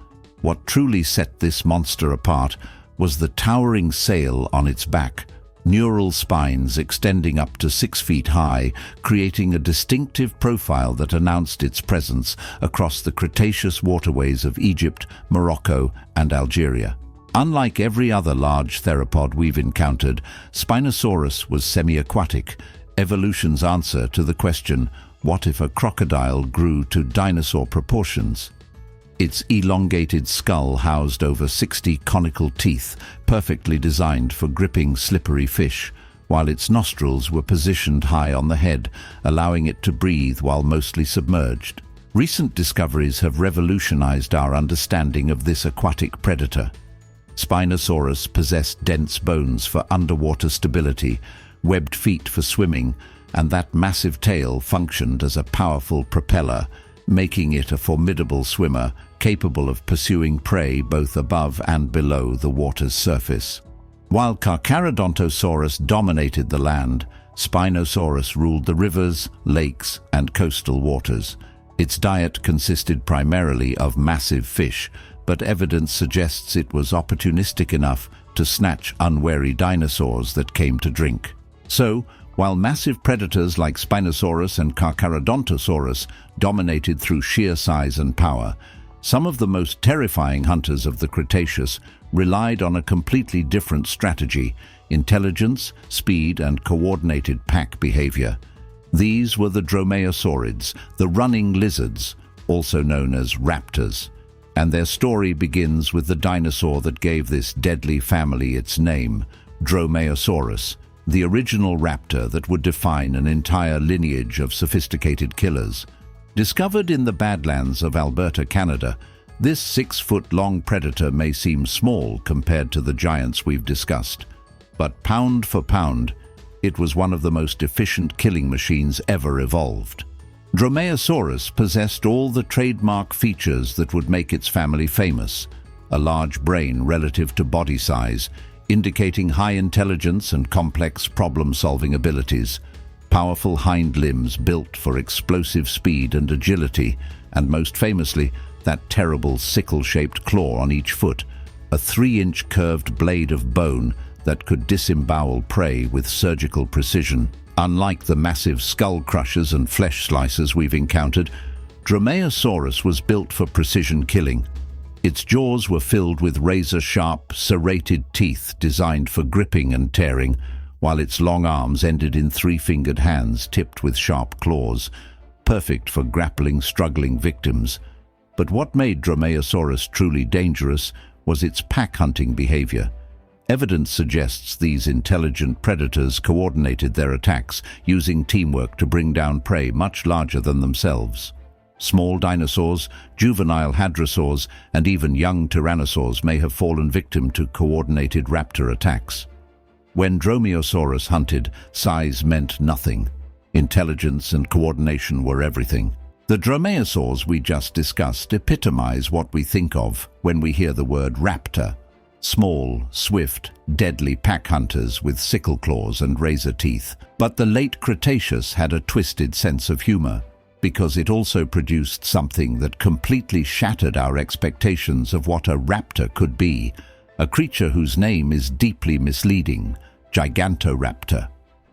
What truly set this monster apart was the towering sail on its back, neural spines extending up to 6 feet high, creating a distinctive profile that announced its presence across the Cretaceous waterways of Egypt, Morocco, and Algeria. Unlike every other large theropod we've encountered, Spinosaurus was semi-aquatic, evolution's answer to the question, what if a crocodile grew to dinosaur proportions? Its elongated skull housed over 60 conical teeth, perfectly designed for gripping slippery fish, while its nostrils were positioned high on the head, allowing it to breathe while mostly submerged. Recent discoveries have revolutionized our understanding of this aquatic predator. Spinosaurus possessed dense bones for underwater stability, webbed feet for swimming, and that massive tail functioned as a powerful propeller, making it a formidable swimmer, capable of pursuing prey both above and below the water's surface. While Carcharodontosaurus dominated the land, Spinosaurus ruled the rivers, lakes, and coastal waters. Its diet consisted primarily of massive fish, but evidence suggests it was opportunistic enough to snatch unwary dinosaurs that came to drink. So, while massive predators like Spinosaurus and Carcharodontosaurus dominated through sheer size and power, some of the most terrifying hunters of the Cretaceous relied on a completely different strategy: intelligence, speed, and coordinated pack behavior. These were the dromaeosaurids, the running lizards, also known as raptors. And their story begins with the dinosaur that gave this deadly family its name, Dromaeosaurus, the original raptor that would define an entire lineage of sophisticated killers. Discovered in the Badlands of Alberta, Canada, this 6-foot-long predator may seem small compared to the giants we've discussed, but pound for pound, it was one of the most efficient killing machines ever evolved. Dromaeosaurus possessed all the trademark features that would make its family famous: a large brain relative to body size, indicating high intelligence and complex problem-solving abilities, powerful hind limbs built for explosive speed and agility, and most famously, that terrible sickle-shaped claw on each foot, a 3-inch curved blade of bone that could disembowel prey with surgical precision. Unlike the massive skull crushers and flesh slicers we've encountered, Dromaeosaurus was built for precision killing. Its jaws were filled with razor-sharp, serrated teeth designed for gripping and tearing, while its long arms ended in 3-fingered hands tipped with sharp claws, perfect for grappling struggling victims. But what made Dromaeosaurus truly dangerous was its pack-hunting behavior. Evidence suggests these intelligent predators coordinated their attacks, using teamwork to bring down prey much larger than themselves. Small dinosaurs, juvenile hadrosaurs, and even young tyrannosaurs may have fallen victim to coordinated raptor attacks. When Dromaeosaurus hunted, size meant nothing. Intelligence and coordination were everything. The dromaeosaurs we just discussed epitomize what we think of when we hear the word raptor: small, swift, deadly pack hunters with sickle claws and razor teeth. But the late Cretaceous had a twisted sense of humor, because it also produced something that completely shattered our expectations of what a raptor could be, a creature whose name is deeply misleading: Gigantoraptor.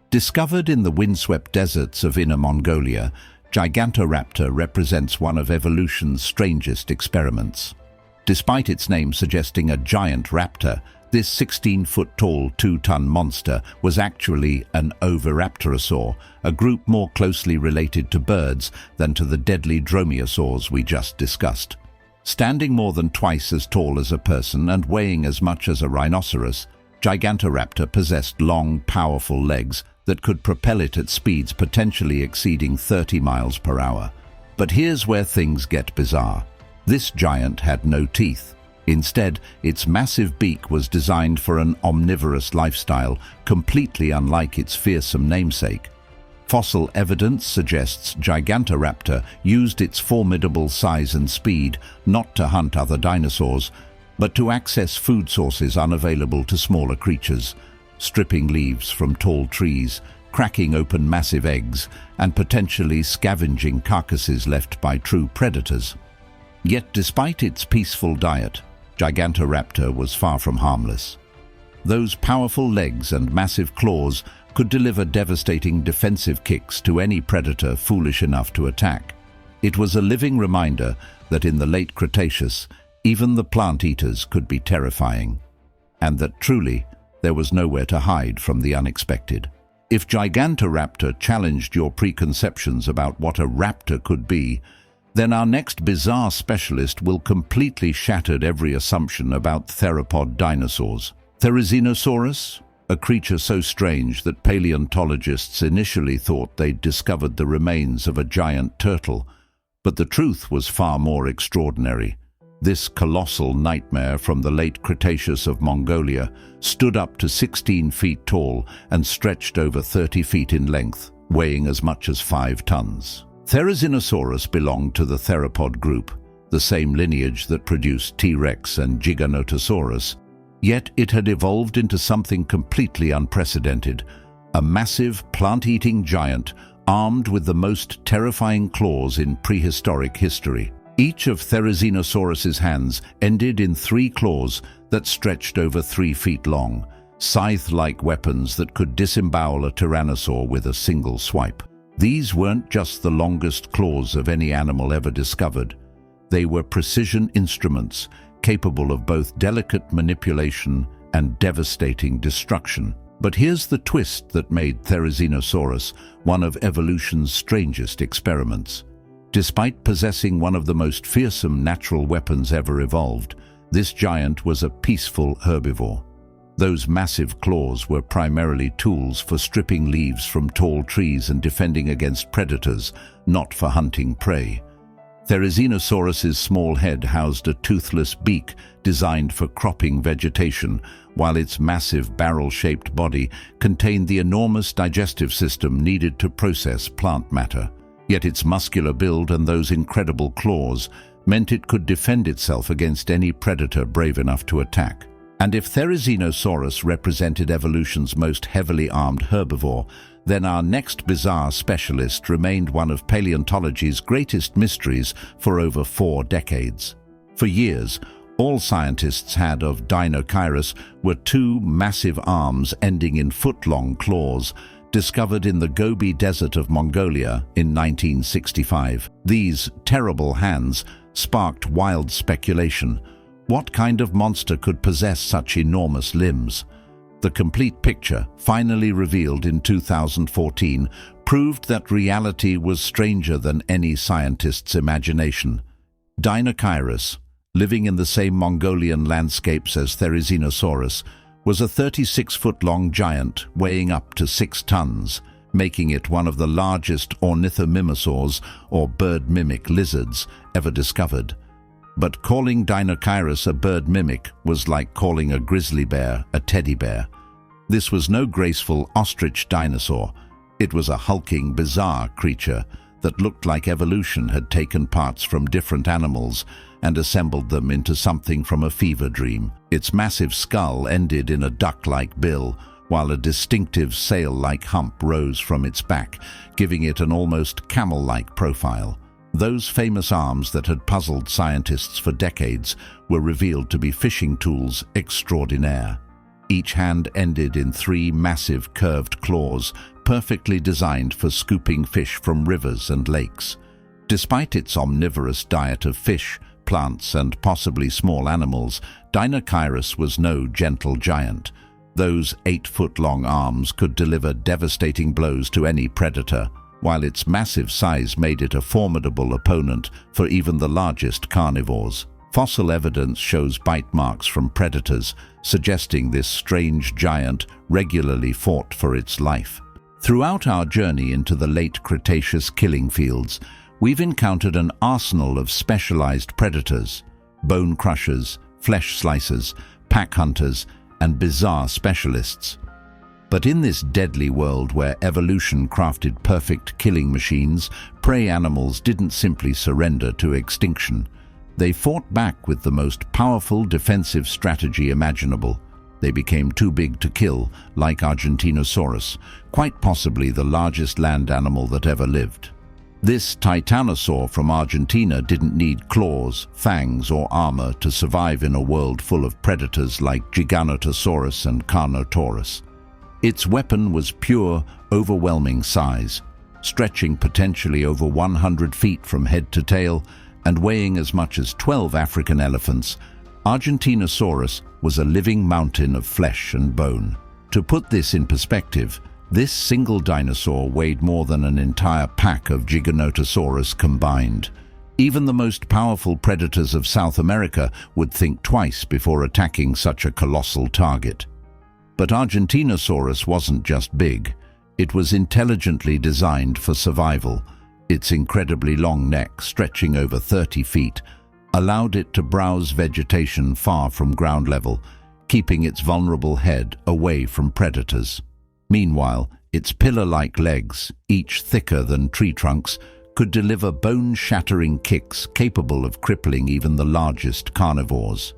Discovered in the windswept deserts of Inner Mongolia, Gigantoraptor represents one of evolution's strangest experiments. Despite its name suggesting a giant raptor, this 16-foot-tall, 2-ton monster was actually an oviraptorosaur, a group more closely related to birds than to the deadly dromaeosaurs we just discussed. Standing more than twice as tall as a person and weighing as much as a rhinoceros, Gigantoraptor possessed long, powerful legs that could propel it at speeds potentially exceeding 30 miles per hour. But here's where things get bizarre. This giant had no teeth. Instead, its massive beak was designed for an omnivorous lifestyle, completely unlike its fearsome namesake. Fossil evidence suggests Gigantoraptor used its formidable size and speed not to hunt other dinosaurs, but to access food sources unavailable to smaller creatures, stripping leaves from tall trees, cracking open massive eggs, and potentially scavenging carcasses left by true predators. Yet despite its peaceful diet, Gigantoraptor was far from harmless. Those powerful legs and massive claws could deliver devastating defensive kicks to any predator foolish enough to attack. It was a living reminder that in the late Cretaceous, even the plant eaters could be terrifying, and that truly there was nowhere to hide from the unexpected. If Gigantoraptor challenged your preconceptions about what a raptor could be, then our next bizarre specialist will completely shatter every assumption about theropod dinosaurs. Therizinosaurus, a creature so strange that paleontologists initially thought they'd discovered the remains of a giant turtle. But the truth was far more extraordinary. This colossal nightmare from the late Cretaceous of Mongolia stood up to 16 feet tall and stretched over 30 feet in length, weighing as much as 5 tons. Therizinosaurus belonged to the theropod group, the same lineage that produced T-Rex and Giganotosaurus, yet it had evolved into something completely unprecedented, a massive plant-eating giant armed with the most terrifying claws in prehistoric history. Each of Therizinosaurus's hands ended in 3 claws that stretched over 3 feet long, scythe-like weapons that could disembowel a tyrannosaur with a single swipe. These weren't just the longest claws of any animal ever discovered. They were precision instruments capable of both delicate manipulation and devastating destruction. But here's the twist that made Therizinosaurus one of evolution's strangest experiments. Despite possessing one of the most fearsome natural weapons ever evolved, this giant was a peaceful herbivore. Those massive claws were primarily tools for stripping leaves from tall trees and defending against predators, not for hunting prey. Therizinosaurus's small head housed a toothless beak designed for cropping vegetation, while its massive barrel-shaped body contained the enormous digestive system needed to process plant matter. Yet its muscular build and those incredible claws meant it could defend itself against any predator brave enough to attack. And if Therizinosaurus represented evolution's most heavily armed herbivore, then our next bizarre specialist remained one of paleontology's greatest mysteries for over 4 decades. For years, all scientists had of Dinocheirus were 2 massive arms ending in foot-long claws, discovered in the Gobi Desert of Mongolia in 1965. These terrible hands sparked wild speculation. What kind of monster could possess such enormous limbs? The complete picture, finally revealed in 2014, proved that reality was stranger than any scientist's imagination. Dinocheirus, living in the same Mongolian landscapes as Therizinosaurus, was a 36-foot-long giant weighing up to 6 tons, making it one of the largest ornithomimosaurs, or bird-mimic lizards, ever discovered. But calling Dinocheirus a bird mimic was like calling a grizzly bear a teddy bear. This was no graceful ostrich dinosaur. It was a hulking, bizarre creature that looked like evolution had taken parts from different animals and assembled them into something from a fever dream. Its massive skull ended in a duck-like bill, while a distinctive sail-like hump rose from its back, giving it an almost camel-like profile. Those famous arms that had puzzled scientists for decades were revealed to be fishing tools extraordinaire. Each hand ended in 3 massive curved claws, perfectly designed for scooping fish from rivers and lakes. Despite its omnivorous diet of fish, plants and possibly small animals, Dinocheirus was no gentle giant. Those 8-foot-long arms could deliver devastating blows to any predator, while its massive size made it a formidable opponent for even the largest carnivores. Fossil evidence shows bite marks from predators, suggesting this strange giant regularly fought for its life. Throughout our journey into the late Cretaceous killing fields, we've encountered an arsenal of specialized predators: bone crushers, flesh slicers, pack hunters, and bizarre specialists. But in this deadly world where evolution crafted perfect killing machines, prey animals didn't simply surrender to extinction. They fought back with the most powerful defensive strategy imaginable. They became too big to kill, like Argentinosaurus, quite possibly the largest land animal that ever lived. This titanosaur from Argentina didn't need claws, fangs, or armor to survive in a world full of predators like Giganotosaurus and Carnotaurus. Its weapon was pure, overwhelming size, stretching potentially over 100 feet from head to tail and weighing as much as 12 African elephants. Argentinosaurus was a living mountain of flesh and bone. To put this in perspective, this single dinosaur weighed more than an entire pack of Giganotosaurus combined. Even the most powerful predators of South America would think twice before attacking such a colossal target. But Argentinosaurus wasn't just big. It was intelligently designed for survival. Its incredibly long neck, stretching over 30 feet, allowed it to browse vegetation far from ground level, keeping its vulnerable head away from predators. Meanwhile, its pillar-like legs, each thicker than tree trunks, could deliver bone-shattering kicks capable of crippling even the largest carnivores.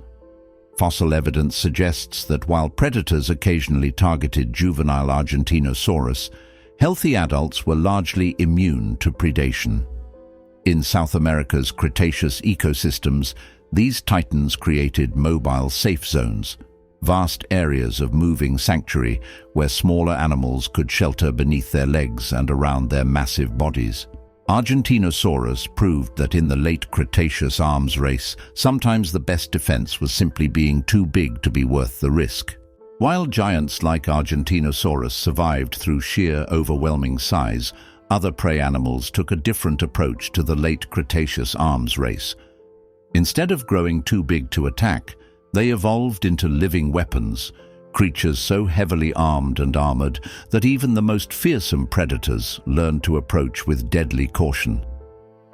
Fossil evidence suggests that while predators occasionally targeted juvenile Argentinosaurus, healthy adults were largely immune to predation. In South America's Cretaceous ecosystems, these titans created mobile safe zones, vast areas of moving sanctuary where smaller animals could shelter beneath their legs and around their massive bodies. Argentinosaurus proved that in the late Cretaceous arms race, sometimes the best defense was simply being too big to be worth the risk. While giants like Argentinosaurus survived through sheer overwhelming size, other prey animals took a different approach to the late Cretaceous arms race. Instead of growing too big to attack, they evolved into living weapons, creatures so heavily armed and armored that even the most fearsome predators learned to approach with deadly caution.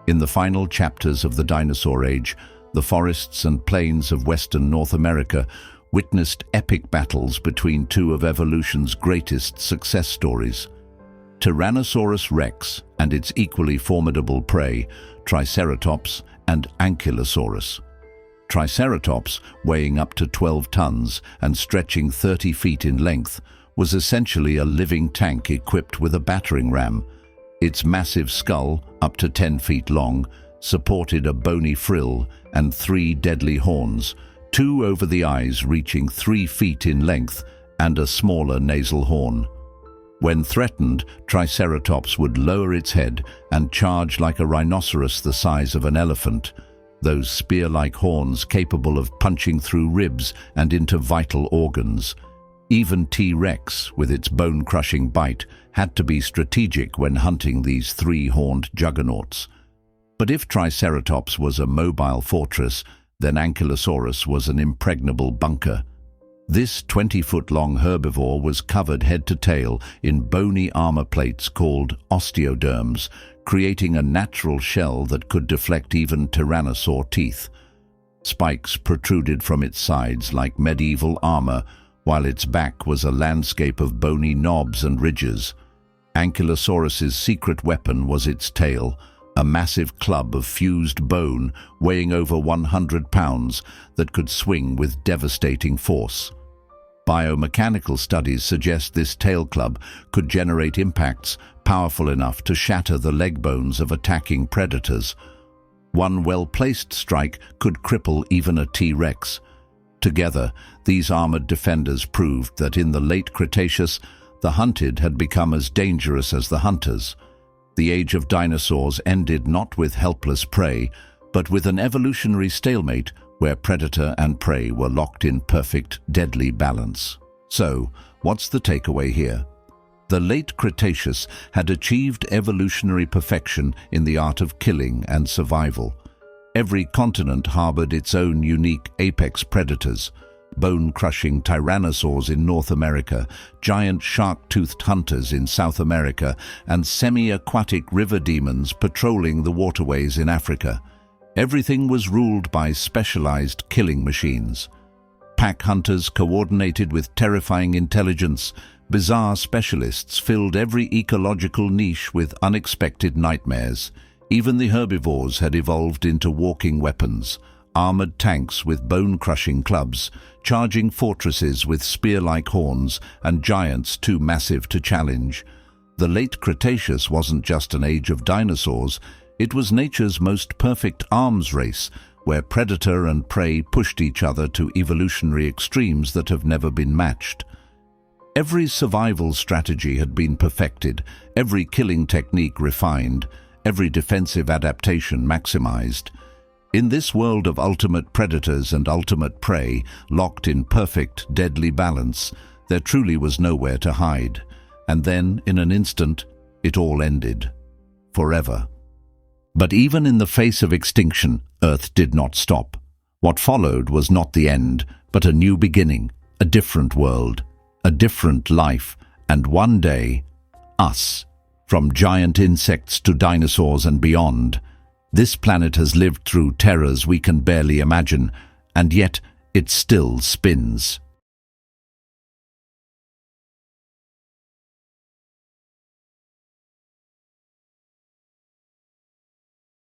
In the final chapters of the dinosaur age, the forests and plains of western North America witnessed epic battles between two of evolution's greatest success stories: Tyrannosaurus rex and its equally formidable prey, Triceratops and Ankylosaurus. Triceratops, weighing up to 12 tons and stretching 30 feet in length, was essentially a living tank equipped with a battering ram. Its massive skull, up to 10 feet long, supported a bony frill and 3 deadly horns, 2 over the eyes reaching 3 feet in length and a smaller nasal horn. When threatened, Triceratops would lower its head and charge like a rhinoceros the size of an elephant, those spear-like horns capable of punching through ribs and into vital organs. Even T-Rex, with its bone-crushing bite, had to be strategic when hunting these 3-horned juggernauts. But if Triceratops was a mobile fortress, then Ankylosaurus was an impregnable bunker. This 20-foot-long herbivore was covered head to tail in bony armor plates called osteoderms, creating a natural shell that could deflect even tyrannosaur teeth. Spikes protruded from its sides like medieval armor, while its back was a landscape of bony knobs and ridges. Ankylosaurus's secret weapon was its tail, a massive club of fused bone weighing over 100 pounds that could swing with devastating force. Biomechanical studies suggest this tail club could generate impacts powerful enough to shatter the leg bones of attacking predators. One well-placed strike could cripple even a T-Rex. Together, these armored defenders proved that in the late Cretaceous, the hunted had become as dangerous as the hunters. The age of dinosaurs ended not with helpless prey, but with an evolutionary stalemate where predator and prey were locked in perfect, deadly balance. So, what's the takeaway here? The late Cretaceous had achieved evolutionary perfection in the art of killing and survival. Every continent harbored its own unique apex predators: bone-crushing tyrannosaurs in North America, giant shark-toothed hunters in South America, and semi-aquatic river demons patrolling the waterways in Africa. Everything was ruled by specialized killing machines. Pack hunters coordinated with terrifying intelligence, bizarre specialists filled every ecological niche with unexpected nightmares. Even the herbivores had evolved into walking weapons: armored tanks with bone-crushing clubs, charging fortresses with spear-like horns, and giants too massive to challenge. The late Cretaceous wasn't just an age of dinosaurs, it was nature's most perfect arms race, where predator and prey pushed each other to evolutionary extremes that have never been matched. Every survival strategy had been perfected, every killing technique refined, every defensive adaptation maximized. In this world of ultimate predators and ultimate prey, locked in perfect, deadly balance, there truly was nowhere to hide. And then, in an instant, it all ended. Forever. But even in the face of extinction, Earth did not stop. What followed was not the end, but a new beginning, a different world, a different life, and one day, us. From giant insects to dinosaurs and beyond, this planet has lived through terrors we can barely imagine, and yet it still spins.